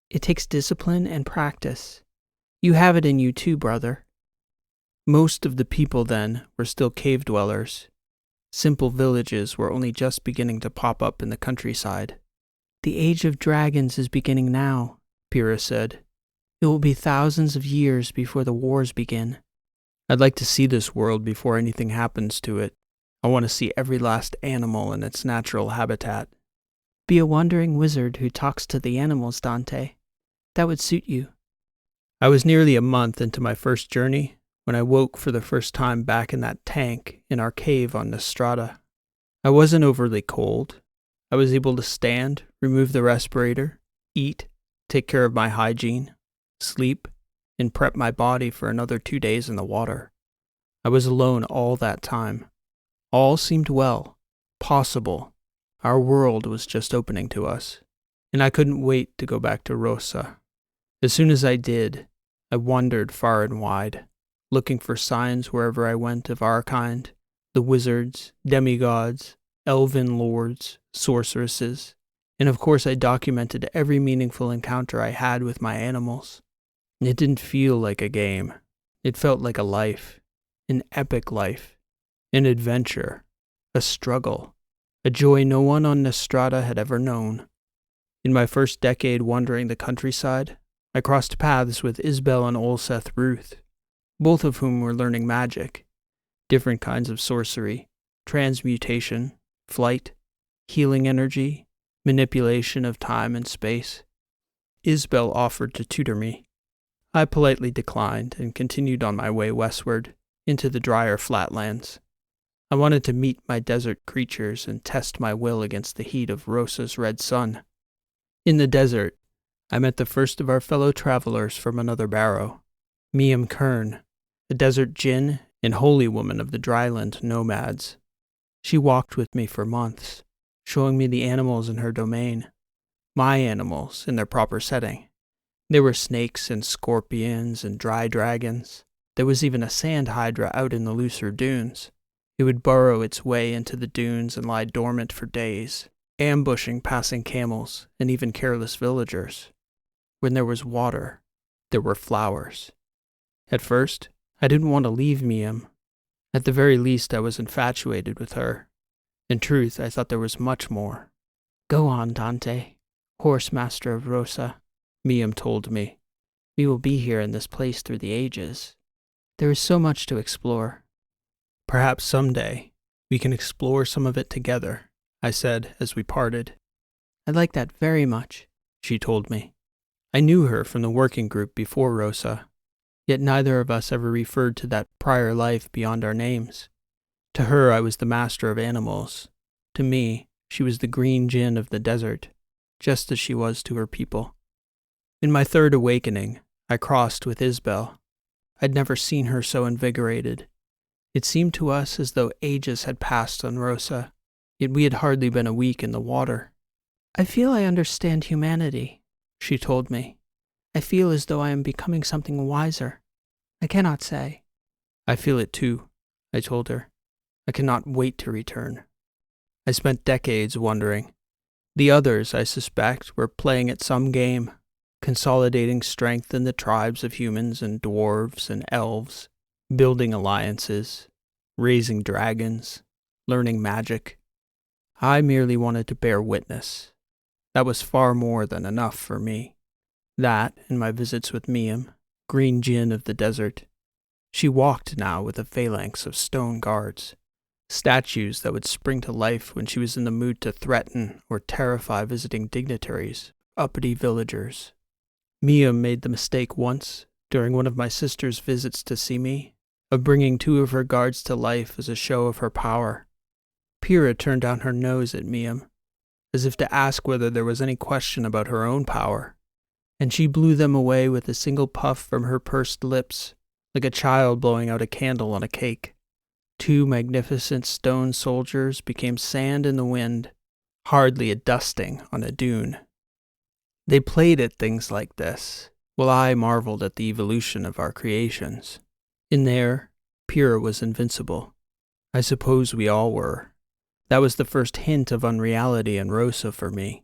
It takes discipline and practice. You have it in you too, brother. Most of the people then were still cave dwellers. Simple villages were only just beginning to pop up in the countryside. The age of dragons is beginning now, Pyrrha said. It will be thousands of years before the wars begin. I'd like to see this world before anything happens to it. I want to see every last animal in its natural habitat. Be a wandering wizard who talks to the animals, Dante. That would suit you. I was nearly a month into my first journey when I woke for the first time back in that tank in our cave on Nostrada. I wasn't overly cold. I was able to stand, remove the respirator, eat, take care of my hygiene, sleep, and prep my body for another 2 days in the water. I was alone all that time. All seemed well, possible. Our world was just opening to us, and I couldn't wait to go back to Rosa. As soon as I did, I wandered far and wide, looking for signs wherever I went of our kind, the wizards, demigods, elven lords, sorceresses, and of course I documented every meaningful encounter I had with my animals. It didn't feel like a game. It felt like a life, an epic life, an adventure, a struggle, a joy no one on Nostrada had ever known. In my first decade wandering the countryside, I crossed paths with Isbel and Olseth Ruth, both of whom were learning magic, different kinds of sorcery, transmutation, flight, healing energy, manipulation of time and space. Isbel offered to tutor me. I politely declined and continued on my way westward into the drier flatlands. I wanted to meet my desert creatures and test my will against the heat of Rosa's red sun. In the desert, I met the first of our fellow travelers from another barrow, Miam Kern, a desert djinn and holy woman of the dryland nomads. She walked with me for months, showing me the animals in her domain, my animals in their proper setting. There were snakes and scorpions and dry dragons. There was even a sand hydra out in the looser dunes. It would burrow its way into the dunes and lie dormant for days, ambushing passing camels and even careless villagers. When there was water, there were flowers. At first, I didn't want to leave Miam. At the very least, I was infatuated with her. In truth, I thought there was much more. Go on, Dante, horse master of Rosa, Miam told me. We will be here in this place through the ages. There is so much to explore. Perhaps someday we can explore some of it together, I said as we parted. "I like that very much," she told me. I knew her from the working group before Rosa, yet neither of us ever referred to that prior life beyond our names. To her I was the master of animals. To me, she was the green djinn of the desert, just as she was to her people. In my third awakening, I crossed with Isbel. I'd never seen her so invigorated. It seemed to us as though ages had passed on Rosa, yet we had hardly been a week in the water. "I feel I understand humanity," she told me. "I feel as though I am becoming something wiser. I cannot say." I feel it too, I told her. I cannot wait to return. I spent decades wondering. The others, I suspect, were playing at some game, consolidating strength in the tribes of humans and dwarves and elves, building alliances, raising dragons, learning magic. I merely wanted to bear witness. That was far more than enough for me. That, and my visits with Miam, green djinn of the desert. She walked now with a phalanx of stone guards, statues that would spring to life when she was in the mood to threaten or terrify visiting dignitaries, uppity villagers. Miam made the mistake once, during one of my sister's visits to see me, of bringing two of her guards to life as a show of her power. Pyrrha turned down her nose at Miam, as if to ask whether there was any question about her own power, and she blew them away with a single puff from her pursed lips, like a child blowing out a candle on a cake. Two magnificent stone soldiers became sand in the wind, hardly a dusting on a dune. They played at things like this, while I marveled at the evolution of our creations. In there, Pyrrha was invincible. I suppose we all were. That was the first hint of unreality in Rosa for me.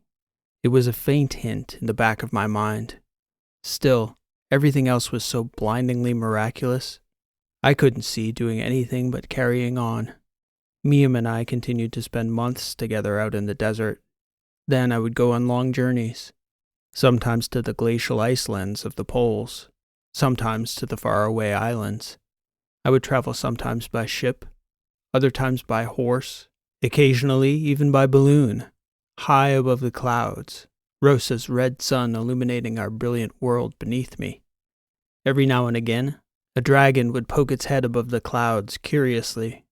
It was a faint hint in the back of my mind. Still, everything else was so blindingly miraculous. I couldn't see doing anything but carrying on. Miam and I continued to spend months together out in the desert. Then I would go on long journeys, sometimes to the glacial icelands of the poles, sometimes to the faraway islands. I would travel sometimes by ship, other times by horse, occasionally even by balloon, high above the clouds, Rosa's red sun illuminating our brilliant world beneath me. Every now and again, a dragon would poke its head above the clouds curiously,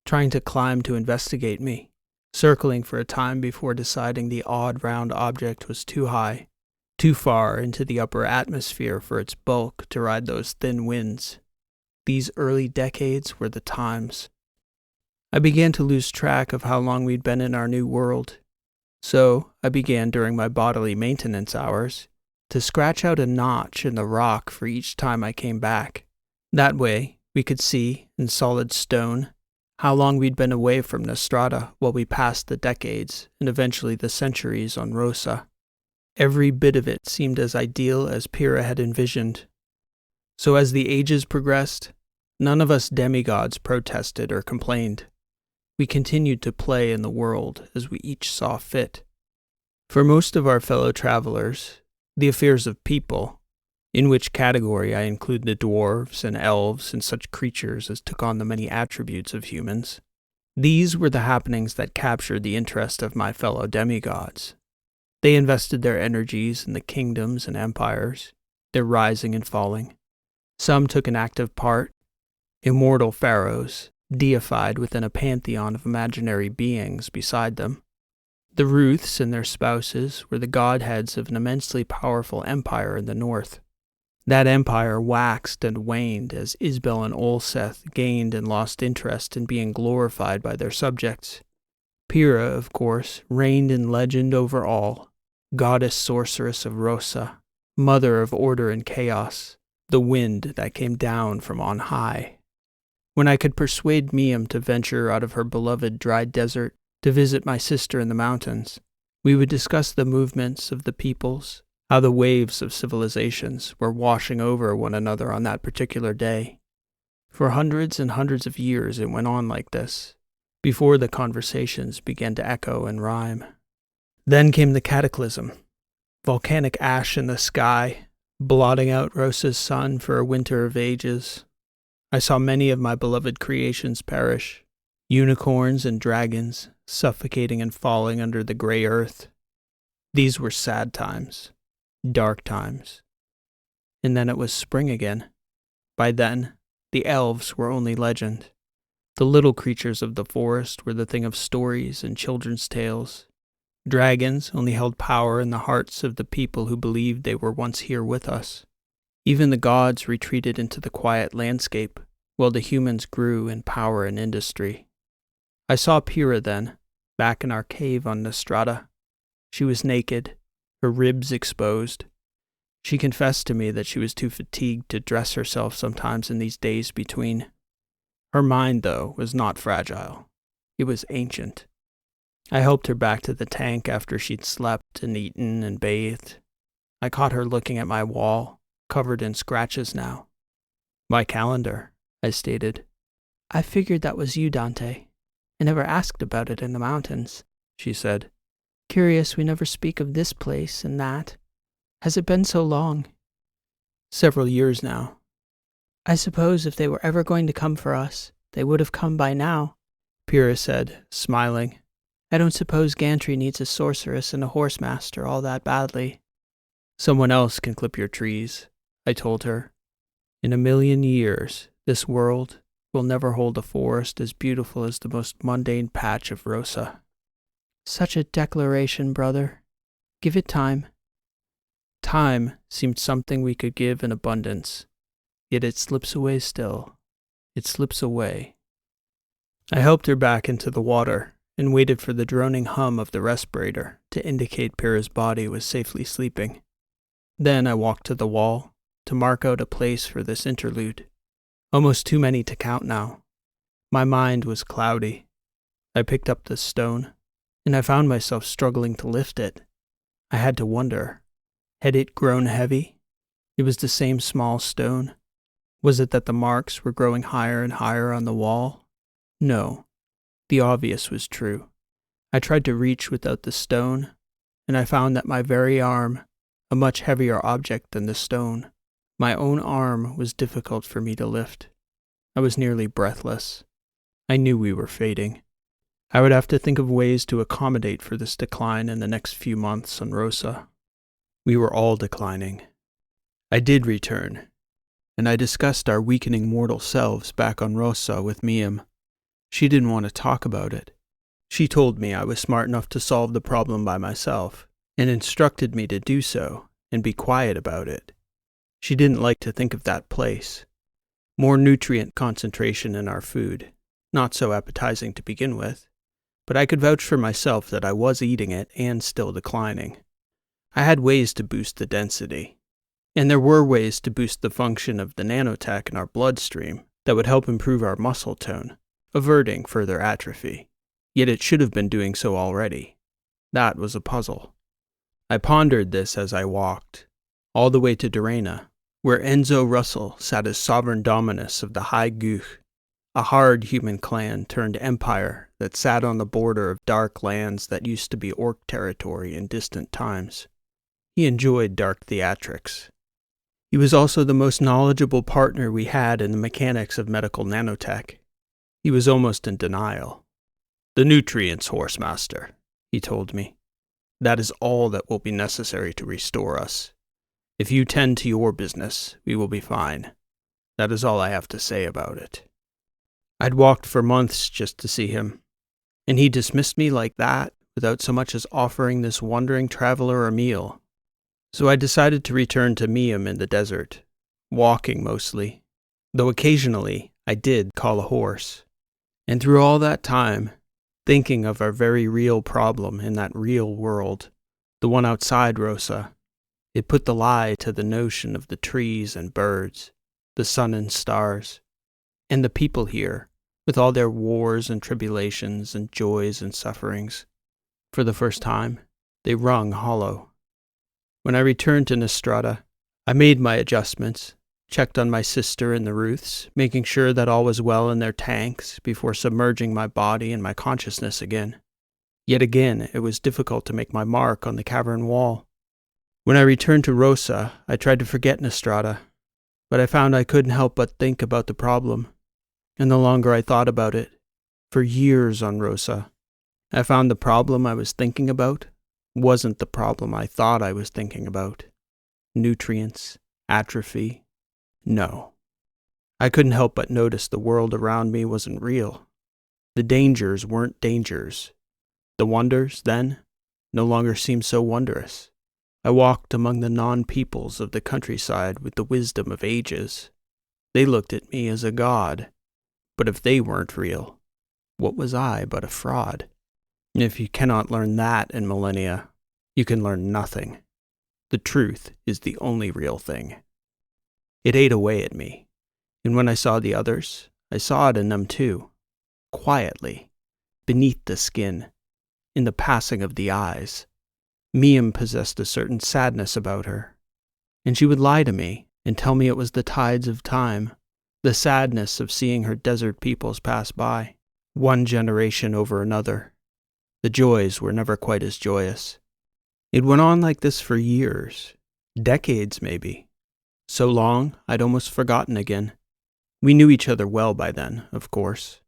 trying to climb to investigate me, circling for a time before deciding the odd round object was too high, too far into the upper atmosphere for its bulk to ride those thin winds. These early decades were the times. I began to lose track of how long we'd been in our new world, so I began during my bodily maintenance hours to scratch out a notch in the rock for each time I came back. That way, we could see, in solid stone, how long we'd been away from Nostrada while we passed the decades and eventually the centuries on Rosa. Every bit of it seemed as ideal as Pyrrha had envisioned. So as the ages progressed, none of us demigods protested or complained. We continued to play in the world as we each saw fit. For most of our fellow travelers, the affairs of people, in which category I include the dwarves and elves and such creatures as took on the many attributes of humans, these were the happenings that captured the interest of my fellow demigods. They invested their energies in the kingdoms and empires, their rising and falling. Some took an active part, immortal pharaohs, deified within a pantheon of imaginary beings beside them. The Ruths and their spouses were the godheads of an immensely powerful empire in the north. That empire waxed and waned as Isbel and Olseth gained and lost interest in being glorified by their subjects. Pyrrha, of course, reigned in legend over all, goddess sorceress of Rosa, mother of order and chaos, the wind that came down from on high. When I could persuade Miam to venture out of her beloved dry desert to visit my sister in the mountains, we would discuss the movements of the peoples, how the waves of civilizations were washing over one another on that particular day. For hundreds and hundreds of years it went on like this, before the conversations began to echo and rhyme. Then came the cataclysm, volcanic ash in the sky, blotting out Rosa's sun for a winter of ages. I saw many of my beloved creations perish, Unicorns and dragons suffocating and falling under the gray earth. These were sad times, dark times. And then it was spring again. By then, the elves were only legend. The little creatures of the forest were the thing of stories and children's tales. Dragons only held power in the hearts of the people who believed they were once here with us. Even the gods retreated into the quiet landscape, while the humans grew in power and industry. I saw Pyrrha then, back in our cave on Nostrada. She was naked, her ribs exposed. She confessed to me that she was too fatigued to dress herself sometimes in these days between. Her mind, though, was not fragile. It was ancient. I helped her back to the tank after she'd slept and eaten and bathed. I caught her looking at my wall, covered in scratches now. My calendar, I stated. I figured that was you, Dante. I never asked about it in the mountains, she said. Curious we never speak of this place and that. Has it been so long? Several years now. I suppose if they were ever going to come for us, they would have come by now, Pyrrha said, smiling. I don't suppose Gantry needs a sorceress and a horse master all that badly. Someone else can clip your trees, I told her. In 1,000,000 years, this world will never hold a forest as beautiful as the most mundane patch of Rosa. Such a declaration, brother. Give it time. Time seemed something we could give in abundance, yet it slips away still. It slips away. I helped her back into the water and waited for the droning hum of the respirator to indicate Pyrrha's body was safely sleeping. Then I walked to the wall to mark out a place for this interlude. Almost too many to count now. My mind was cloudy. I picked up the stone, and I found myself struggling to lift it. I had to wonder, had it grown heavy? It was the same small stone. Was it that the marks were growing higher and higher on the wall? No. The obvious was true. I tried to reach without the stone, and I found that my very arm, a much heavier object than the stone, my own arm was difficult for me to lift. I was nearly breathless. I knew we were fading. I would have to think of ways to accommodate for this decline in the next few months on Rosa. We were all declining. I did return, and I discussed our weakening mortal selves back on Rosa with Miam. She didn't want to talk about it. She told me I was smart enough to solve the problem by myself, and instructed me to do so and be quiet about it. She didn't like to think of that place. More nutrient concentration in our food, not so appetizing to begin with, but I could vouch for myself that I was eating it and still declining. I had ways to boost the density, and there were ways to boost the function of the nanotech in our bloodstream that would help improve our muscle tone, averting further atrophy. Yet it should have been doing so already. That was a puzzle. I pondered this as I walked, all the way to Durena, where Enzo Russell sat as sovereign dominus of the High Guch, a hard human clan turned empire that sat on the border of dark lands that used to be orc territory in distant times. He enjoyed dark theatrics. He was also the most knowledgeable partner we had in the mechanics of medical nanotech. He was almost in denial. "The nutrients, Horsemaster," he told me. "That is all that will be necessary to restore us. If you tend to your business, we will be fine. That is all I have to say about it." I'd walked for months just to see him, and he dismissed me like that without so much as offering this wandering traveler a meal. So I decided to return to Miam in the desert, walking mostly, though occasionally I did call a horse. And through all that time, thinking of our very real problem in that real world, the one outside Rosa, it put the lie to the notion of the trees and birds, the sun and stars, and the people here, with all their wars and tribulations and joys and sufferings. For the first time, they rung hollow. When I returned to Nostrada, I made my adjustments, checked on my sister and the Ruths, making sure that all was well in their tanks before submerging my body and my consciousness again. Yet again, it was difficult to make my mark on the cavern wall. When I returned to Rosa, I tried to forget Nostrada, but I found I couldn't help but think about the problem, and the longer I thought about it, For years on Rosa, I found the problem I was thinking about wasn't the problem I thought I was thinking about. Nutrients, atrophy. No. I couldn't help but notice the world around me wasn't real. The dangers weren't dangers. The wonders, then, no longer seemed so wondrous. I walked among the non-peoples of the countryside with the wisdom of ages. They looked at me as a god. But if they weren't real, what was I but a fraud? If you cannot learn that in millennia, you can learn nothing. The truth is the only real thing. It ate away at me, and when I saw the others, I saw it in them too. Quietly, beneath the skin, in the passing of the eyes. Miam possessed a certain sadness about her, and she would lie to me and tell me it was the tides of time, the sadness of seeing her desert peoples pass by, one generation over another. The joys were never quite as joyous. It went on like this for years, decades maybe. So long, I'd almost forgotten again. We knew each other well by then, of course.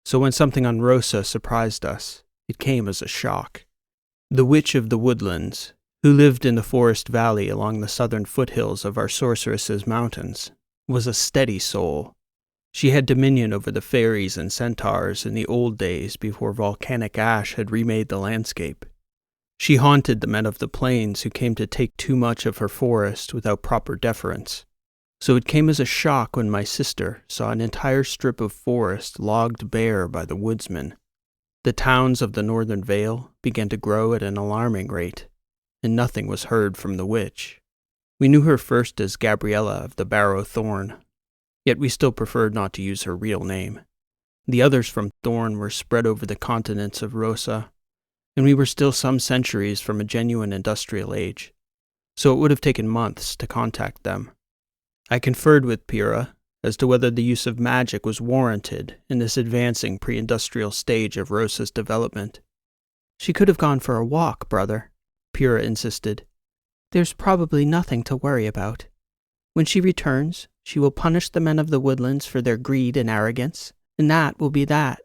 So when something on Rosa surprised us, it came as a shock. The witch of the woodlands, who lived in the forest valley along the southern foothills of our sorceress's mountains, was a steady soul. She had dominion over the fairies and centaurs in the old days before volcanic ash had remade the landscape. She haunted the men of the plains who came to take too much of her forest without proper deference. So it came as a shock when my sister saw an entire strip of forest logged bare by the woodsmen. The towns of the northern vale began to grow at an alarming rate, and nothing was heard from the witch. We knew her first as Gabriella of the Barrow Thorn, yet we still preferred not to use her real name. The others from Thorn were spread over the continents of Rosa, and we were still some centuries from a genuine industrial age, so it would have taken months to contact them. I conferred with Pyrrha as to whether the use of magic was warranted in this advancing pre-industrial stage of Rosa's development. She could have gone for a walk, brother, Pyrrha insisted. There's probably nothing to worry about. When she returns, she will punish the men of the woodlands for their greed and arrogance, and that will be that.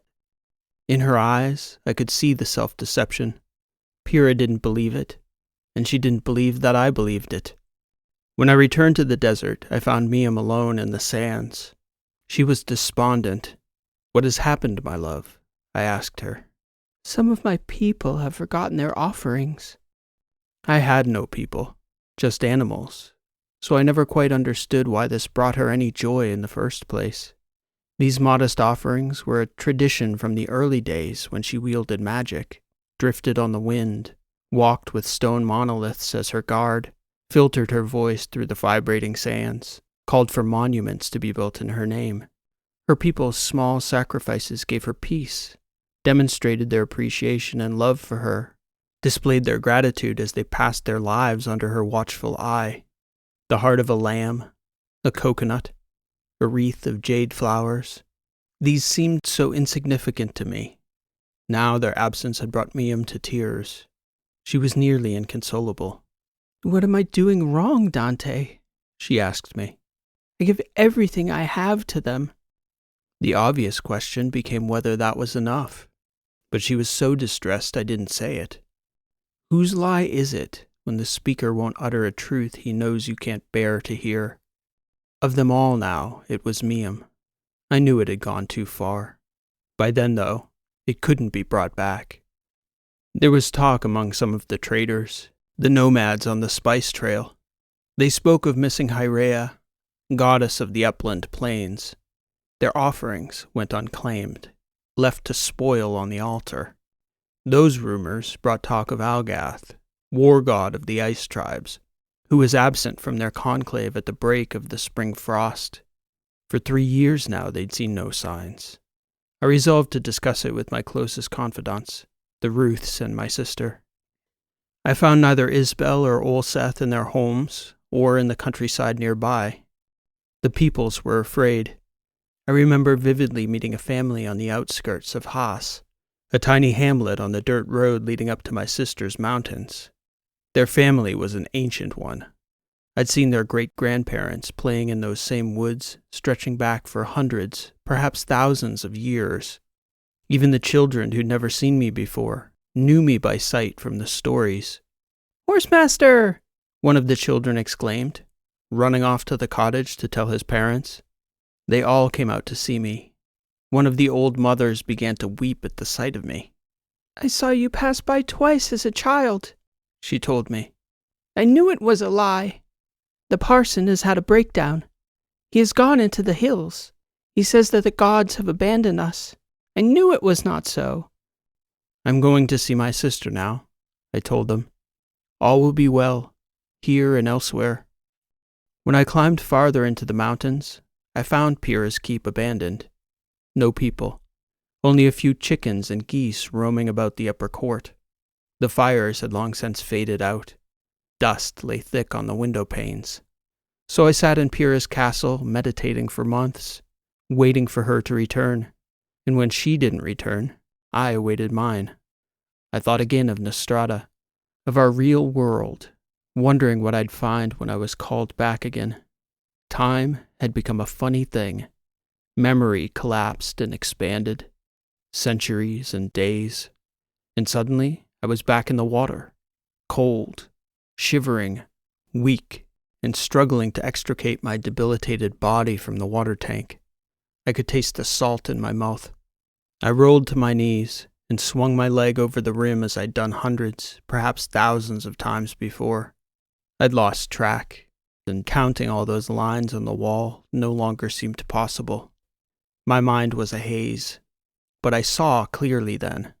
In her eyes, I could see the self-deception. Pyrrha didn't believe it, and she didn't believe that I believed it. When I returned to the desert, I found Miam alone in the sands. She was despondent. "What has happened, my love?" I asked her. "Some of my people have forgotten their offerings." I had no people, just animals, so I never quite understood why this brought her any joy in the first place. These modest offerings were a tradition from the early days when she wielded magic, drifted on the wind, walked with stone monoliths as her guard, filtered her voice through the vibrating sands, called for monuments to be built in her name. Her people's small sacrifices gave her peace, demonstrated their appreciation and love for her, displayed their gratitude as they passed their lives under her watchful eye. The heart of a lamb, a coconut, a wreath of jade flowers. These seemed so insignificant to me. Now their absence had brought Miam to tears. She was nearly inconsolable. "What am I doing wrong, Dante?" she asked me. "I give everything I have to them." The obvious question became whether that was enough, but she was so distressed I didn't say it. Whose lie is it when the speaker won't utter a truth he knows you can't bear to hear? Of them all now, it was Miam. I knew it had gone too far. By then, though, it couldn't be brought back. There was talk among some of the traders, the nomads on the spice trail. They spoke of missing Hyrrea, goddess of the upland plains. Their offerings went unclaimed, left to spoil on the altar. Those rumors brought talk of Algath, war god of the ice tribes, who was absent from their conclave at the break of the spring frost. For 3 years now they'd seen no signs. I resolved to discuss it with my closest confidants, the Ruths and my sister. I found neither Isbel or Olseth in their homes or in the countryside nearby. The peoples were afraid. I remember vividly meeting a family on the outskirts of Haas, a tiny hamlet on the dirt road leading up to my sister's mountains. Their family was an ancient one. I'd seen their great-grandparents playing in those same woods, stretching back for hundreds, perhaps thousands of years. Even the children who'd never seen me before knew me by sight from the stories. "Horsemaster!" one of the children exclaimed, running off to the cottage to tell his parents. They all came out to see me. One of the old mothers began to weep at the sight of me. "I saw you pass by twice as a child," she told me. "I knew it was a lie. The parson has had a breakdown. He has gone into the hills. He says that the gods have abandoned us. I knew it was not so." I'm going to see my sister now, I told them. All will be well, here and elsewhere. When I climbed farther into the mountains, I found Pyrrha's keep abandoned. No people, only a few chickens and geese roaming about the upper court. The fires had long since faded out. Dust lay thick on the window panes. So I sat in Pyrrha's castle, meditating for months, waiting for her to return. And when she didn't return, I awaited mine. I thought again of Nostrada, of our real world, wondering what I'd find when I was called back again. Time had become a funny thing. Memory collapsed and expanded. Centuries and days. And suddenly, I was back in the water, cold, shivering, weak, and struggling to extricate my debilitated body from the water tank. I could taste the salt in my mouth. I rolled to my knees and swung my leg over the rim as I'd done hundreds, perhaps thousands of times before. I'd lost track, and counting all those lines on the wall no longer seemed possible. My mind was a haze, but I saw clearly then.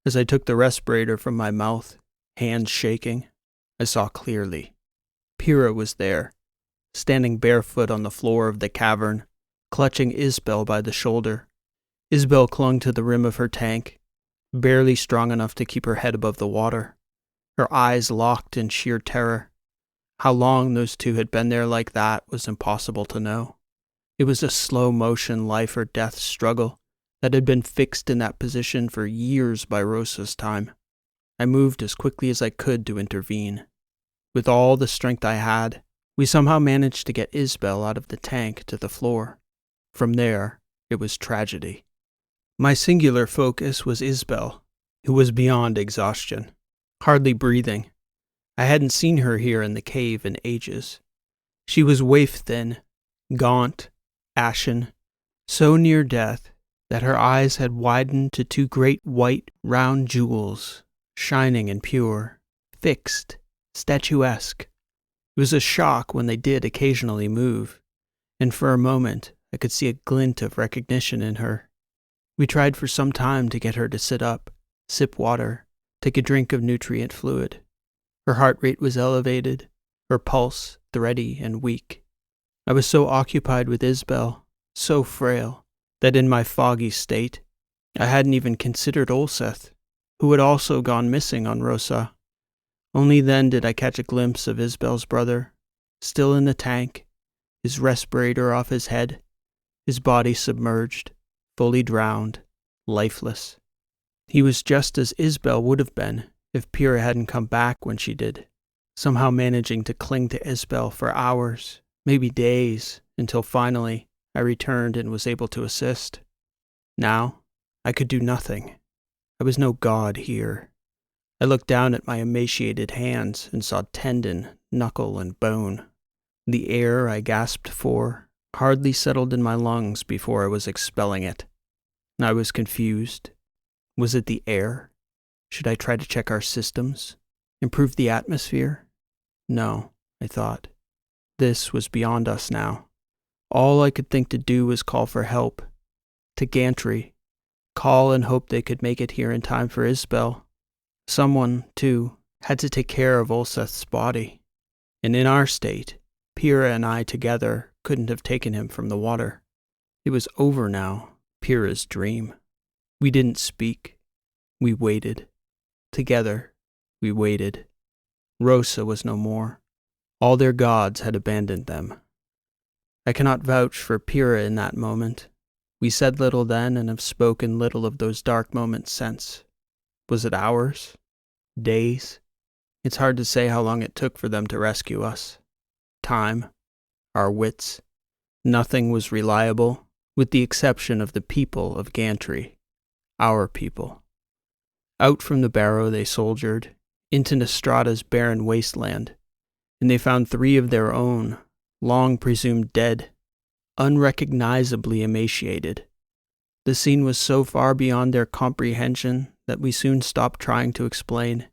As I took the respirator from my mouth, hands shaking, I saw clearly. Pyrrha was there, standing barefoot on the floor of the cavern, clutching Isbel by the shoulder. Isbel clung to the rim of her tank, barely strong enough to keep her head above the water, her eyes locked in sheer terror. How long those two had been there like that was impossible to know. It was a slow-motion life or death struggle that had been fixed in that position for years by Rosa's time. I moved as quickly as I could to intervene. With all the strength I had, we somehow managed to get Isbel out of the tank to the floor. From there, it was tragedy. My singular focus was Isbel, who was beyond exhaustion, hardly breathing. I hadn't seen her here in the cave in ages. She was waif-thin, gaunt, ashen, so near death that her eyes had widened to two great white, round jewels, shining and pure, fixed, statuesque. It was a shock when they did occasionally move, and for a moment I could see a glint of recognition in her. We tried for some time to get her to sit up, sip water, take a drink of nutrient fluid. Her heart rate was elevated, her pulse thready and weak. I was so occupied with Isbel, so frail, that in my foggy state, I hadn't even considered Olseth, who had also gone missing on Rosa. Only then did I catch a glimpse of Isbel's brother, still in the tank, his respirator off his head, his body submerged, fully drowned, lifeless. He was just as Isbel would have been if Pyrrha hadn't come back when she did, somehow managing to cling to Isbel for hours, maybe days, until finally I returned and was able to assist. Now, I could do nothing. I was no god here. I looked down at my emaciated hands and saw tendon, knuckle, and bone. The air I gasped for hardly settled in my lungs before I was expelling it. I was confused. Was it the air? Should I try to check our systems? Improve the atmosphere? No, I thought. This was beyond us now. All I could think to do was call for help. To Gantry. Call and hope they could make it here in time for Isbel. Someone, too, had to take care of Olseth's body. And in our state, Pyrrha and I together couldn't have taken him from the water. It was over now, Pyrrha's dream. We didn't speak. We waited. Together, we waited. Rosa was no more. All their gods had abandoned them. I cannot vouch for Pyrrha in that moment. We said little then and have spoken little of those dark moments since. Was it hours? Days? It's hard to say how long it took for them to rescue us. Time. Our wits. Nothing was reliable, with the exception of the people of Gantry. our people. Out from the barrow they soldiered, into Nostrada's barren wasteland, and they found 3 of their own, long presumed dead, unrecognizably emaciated. The scene was so far beyond their comprehension that we soon stopped trying to explain.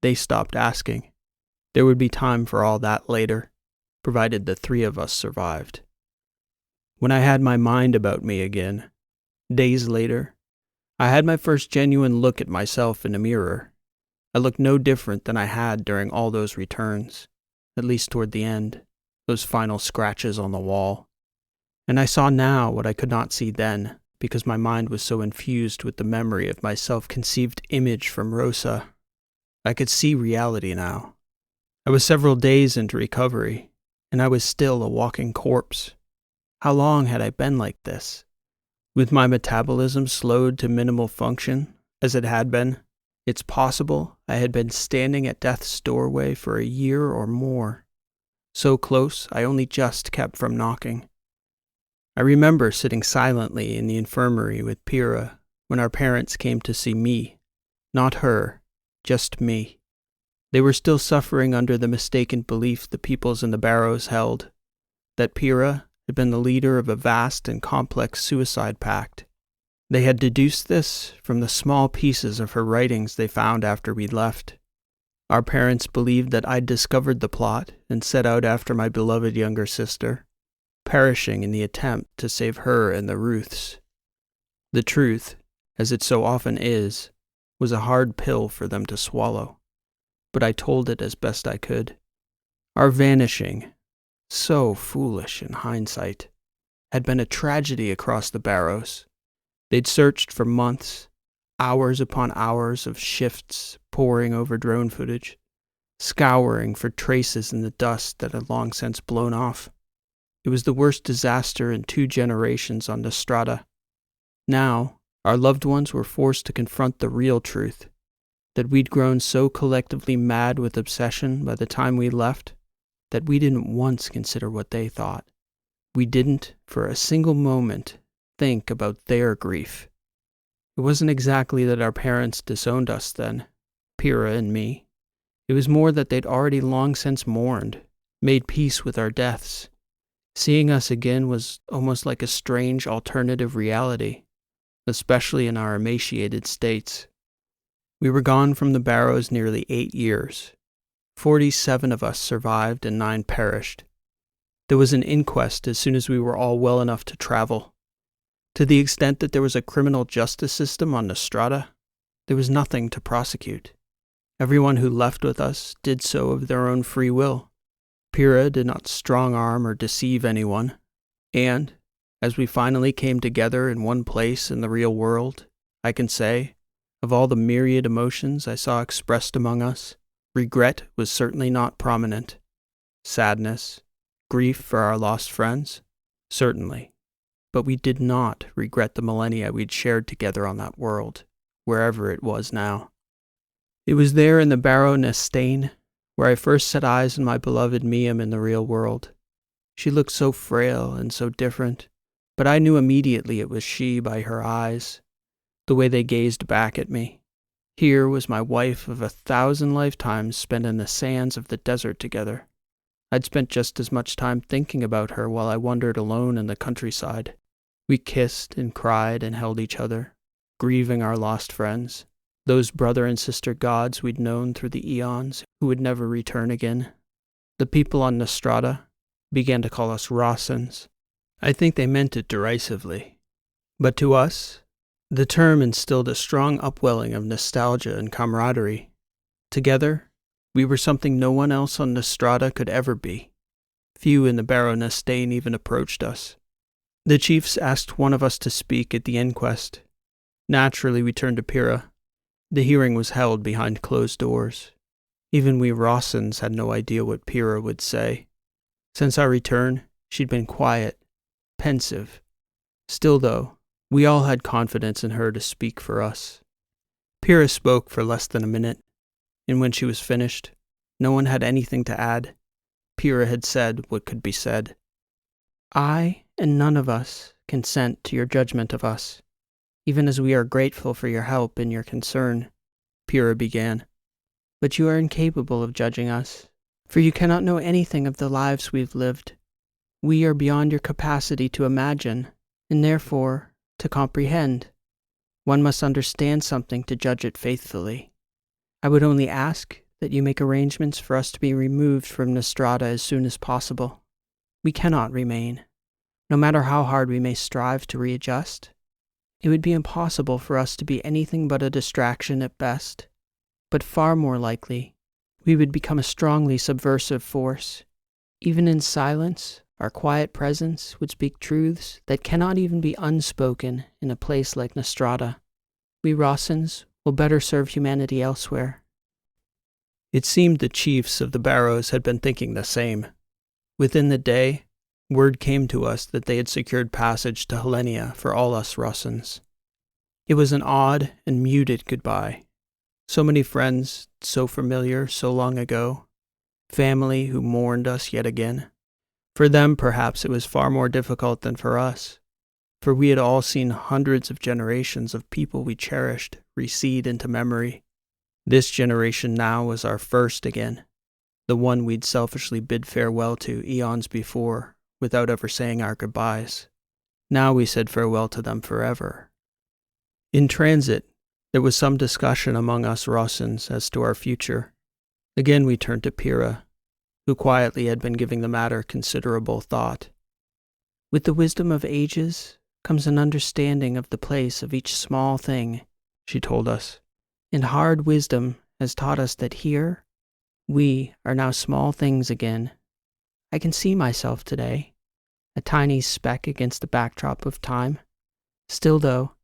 They stopped asking. There would be time for all that later, provided the 3 of us survived. When I had my mind about me again, days later, I had my first genuine look at myself in a mirror. I looked no different than I had during all those returns, at least toward the end, those final scratches on the wall. And I saw now what I could not see then, because my mind was so infused with the memory of my self-conceived image from Rosa. I could see reality now. I was several days into recovery, and I was still a walking corpse. How long had I been like this? With my metabolism slowed to minimal function, as it had been, it's possible I had been standing at death's doorway for a year or more. So close, I only just kept from knocking. I remember sitting silently in the infirmary with Pyrrha when our parents came to see me, not her, just me. They were still suffering under the mistaken belief the peoples in the barrows held, that Pyrrha had been the leader of a vast and complex suicide pact. They had deduced this from the small pieces of her writings they found after we'd left. Our parents believed that I'd discovered the plot and set out after my beloved younger sister, perishing in the attempt to save her and the Ruths. The truth, as it so often is, was a hard pill for them to swallow, but I told it as best I could. Our vanishing, so foolish in hindsight, had been a tragedy across the barrows. They'd searched for months, hours upon hours of shifts poring over drone footage, scouring for traces in the dust that had long since blown off. It was the worst disaster in 2 generations on Nostrada. Now, our loved ones were forced to confront the real truth, that we'd grown so collectively mad with obsession by the time we left that we didn't once consider what they thought. We didn't, for a single moment, think about their grief. It wasn't exactly that our parents disowned us then, Pyrrha and me. It was more that they'd already long since mourned, made peace with our deaths. Seeing us again was almost like a strange alternative reality, especially in our emaciated states. We were gone from the barrows nearly 8 years. 47 of us survived and 9 perished. There was an inquest as soon as we were all well enough to travel. To the extent that there was a criminal justice system on Nostrada, there was nothing to prosecute. Everyone who left with us did so of their own free will. Pyrrha did not strong-arm or deceive anyone, and, as we finally came together in one place in the real world, I can say, of all the myriad emotions I saw expressed among us, regret was certainly not prominent. Sadness, grief for our lost friends, certainly. But we did not regret the millennia we'd shared together on that world, wherever it was now. It was there in the Barrow Nestane where I first set eyes on my beloved Miam in the real world. She looked so frail and so different, but I knew immediately it was she by her eyes, the way they gazed back at me. Here was my wife of 1,000 lifetimes spent in the sands of the desert together. I'd spent just as much time thinking about her while I wandered alone in the countryside. We kissed and cried and held each other, grieving our lost friends, those brother and sister gods we'd known through the eons who would never return again. The people on Nostrada began to call us Rossans. I think they meant it derisively. But to us, the term instilled a strong upwelling of nostalgia and camaraderie. Together, we were something no one else on Nostrada could ever be. Few in the Barrow Nestane even approached us. The chiefs asked one of us to speak at the inquest. Naturally, we turned to Pyrrha. The hearing was held behind closed doors. Even we Rossans had no idea what Pyrrha would say. Since our return, she'd been quiet, pensive. Still, though, we all had confidence in her to speak for us. Pyrrha spoke for less than a minute, and when she was finished, no one had anything to add. Pyrrha had said what could be said. I and none of us consent to your judgment of us. even as we are grateful for your help and your concern," Pyrrha began. "But you are incapable of judging us, for you cannot know anything of the lives we've lived. We are beyond your capacity to imagine, and therefore to comprehend. One must understand something to judge it faithfully. I would only ask that you make arrangements for us to be removed from Nostrada as soon as possible. We cannot remain. No matter how hard we may strive to readjust, it would be impossible for us to be anything but a distraction at best. But far more likely, we would become a strongly subversive force. Even in silence, our quiet presence would speak truths that cannot even be unspoken in a place like Nostrada. We Rossans will better serve humanity elsewhere." It seemed the chiefs of the Barrows had been thinking the same. Within the day, word came to us that they had secured passage to Hellenia for all us Rossans. It was an odd and muted goodbye. So many friends, so familiar so long ago. Family who mourned us yet again. For them, perhaps, it was far more difficult than for us, for we had all seen hundreds of generations of people we cherished recede into memory. This generation now was our first again, the one we'd selfishly bid farewell to eons before, without ever saying our goodbyes. Now we said farewell to them forever. In transit, there was some discussion among us Rossans as to our future. Again we turned to Pyrrha, who quietly had been giving the matter considerable thought. "With the wisdom of ages comes an understanding of the place of each small thing," she told us. "And hard wisdom has taught us that here, we are now small things again. I can see myself today, a tiny speck against the backdrop of time. Still, though,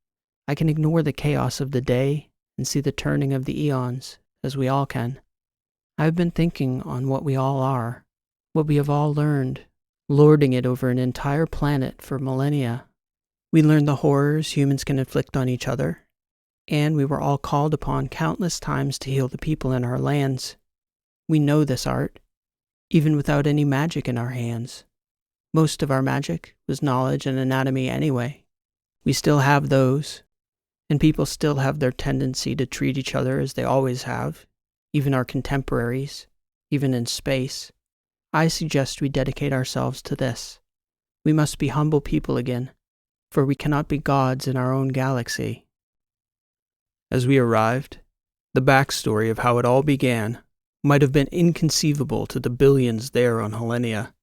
I can ignore the chaos of the day and see the turning of the eons, as we all can. I have been thinking on what we all are, what we have all learned, lording it over an entire planet for millennia. We learned the horrors humans can inflict on each other, and we were all called upon countless times to heal the people in our lands. We know this art, even without any magic in our hands. Most of our magic was knowledge and anatomy anyway. We still have those, and people still have their tendency to treat each other as they always have, even our contemporaries, even in space. I suggest we dedicate ourselves to this. We must be humble people again, for we cannot be gods in our own galaxy." As we arrived, the backstory of how it all began might have been inconceivable to the billions there on Hellenia.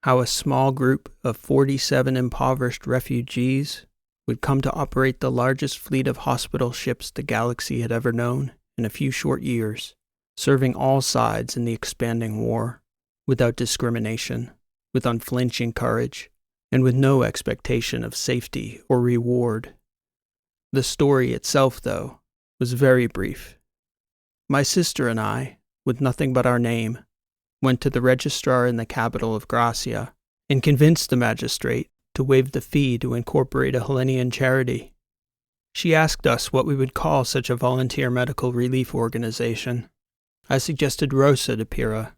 How a small group of 47 impoverished refugees would come to operate the largest fleet of hospital ships the galaxy had ever known in a few short years, serving all sides in the expanding war, without discrimination, with unflinching courage, and with no expectation of safety or reward. The story itself, though, was very brief. My sister and I, with nothing but our name, went to the registrar in the capital of Gracia and convinced the magistrate to waive the fee to incorporate a Hellenian charity. She asked us what we would call such a volunteer medical relief organization. I suggested Rosa to Pyrrha.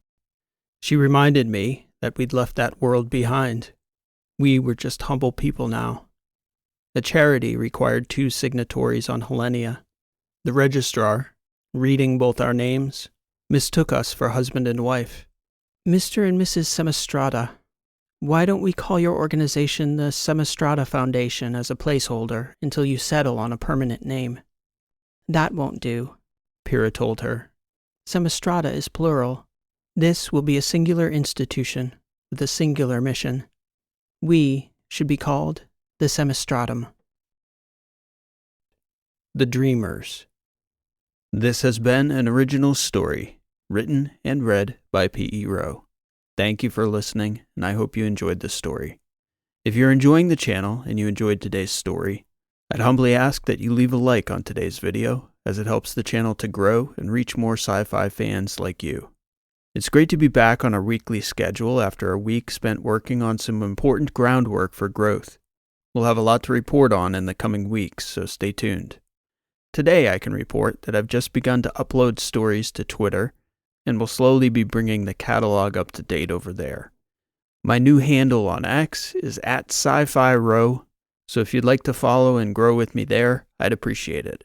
She reminded me that we'd left that world behind. We were just humble people now. The charity required 2 signatories on Hellenia. The registrar, reading both our names, mistook us for husband and wife. "Mr. and Mrs. Semistrata, why don't we call your organization the Semistrata Foundation as a placeholder until you settle on a permanent name?" "That won't do," Pyrrha told her. "Semistrata is plural. This will be a singular institution with a singular mission. We should be called the Semistratum." The Dreamers. This has been an original story, written and read by P.E. Rowe. Thank you for listening, and I hope you enjoyed this story. If you're enjoying the channel and you enjoyed today's story, I'd humbly ask that you leave a like on today's video, as it helps the channel to grow and reach more sci-fi fans like you. It's great to be back on our weekly schedule after a week spent working on some important groundwork for growth. We'll have a lot to report on in the coming weeks, so stay tuned. Today I can report that I've just begun to upload stories to Twitter, and will slowly be bringing the catalog up to date over there. My new handle on X is @SciFiRow, So if you'd like to follow and grow with me there, I'd appreciate it.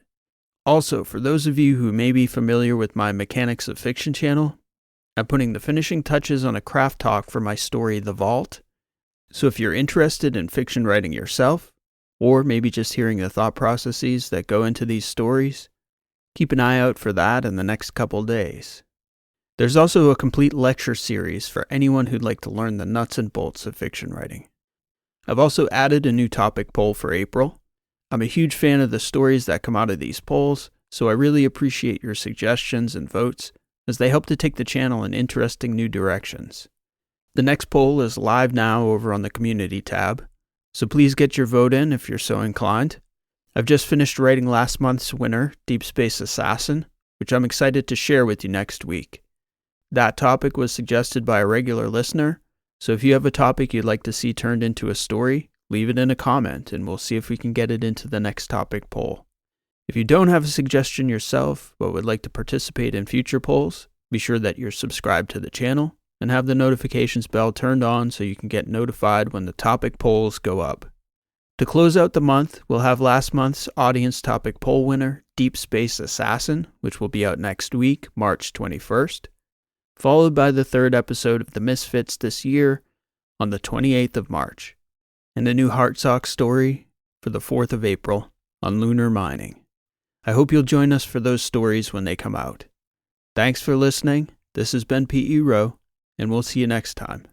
Also, for those of you who may be familiar with my Mechanics of Fiction channel, I'm putting the finishing touches on a craft talk for my story, The Vault. So if you're interested in fiction writing yourself, or maybe just hearing the thought processes that go into these stories, keep an eye out for that in the next couple days. There's also a complete lecture series for anyone who'd like to learn the nuts and bolts of fiction writing. I've also added a new topic poll for April. I'm a huge fan of the stories that come out of these polls, so I really appreciate your suggestions and votes, as they help to take the channel in interesting new directions. The next poll is live now over on the Community tab, so please get your vote in if you're so inclined. I've just finished writing last month's winner, Deep Space Assassin, which I'm excited to share with you next week. That topic was suggested by a regular listener, so if you have a topic you'd like to see turned into a story, leave it in a comment and we'll see if we can get it into the next topic poll. If you don't have a suggestion yourself but would like to participate in future polls, be sure that you're subscribed to the channel and have the notifications bell turned on so you can get notified when the topic polls go up. To close out the month, we'll have last month's audience topic poll winner, Deep Space Assassin, which will be out next week, March 21st, followed by the third episode of The Misfits this year on the 28th of March, and a new Heartsock story for the 4th of April on lunar mining. I hope you'll join us for those stories when they come out. Thanks for listening. This has been P.E. Rowe, and we'll see you next time.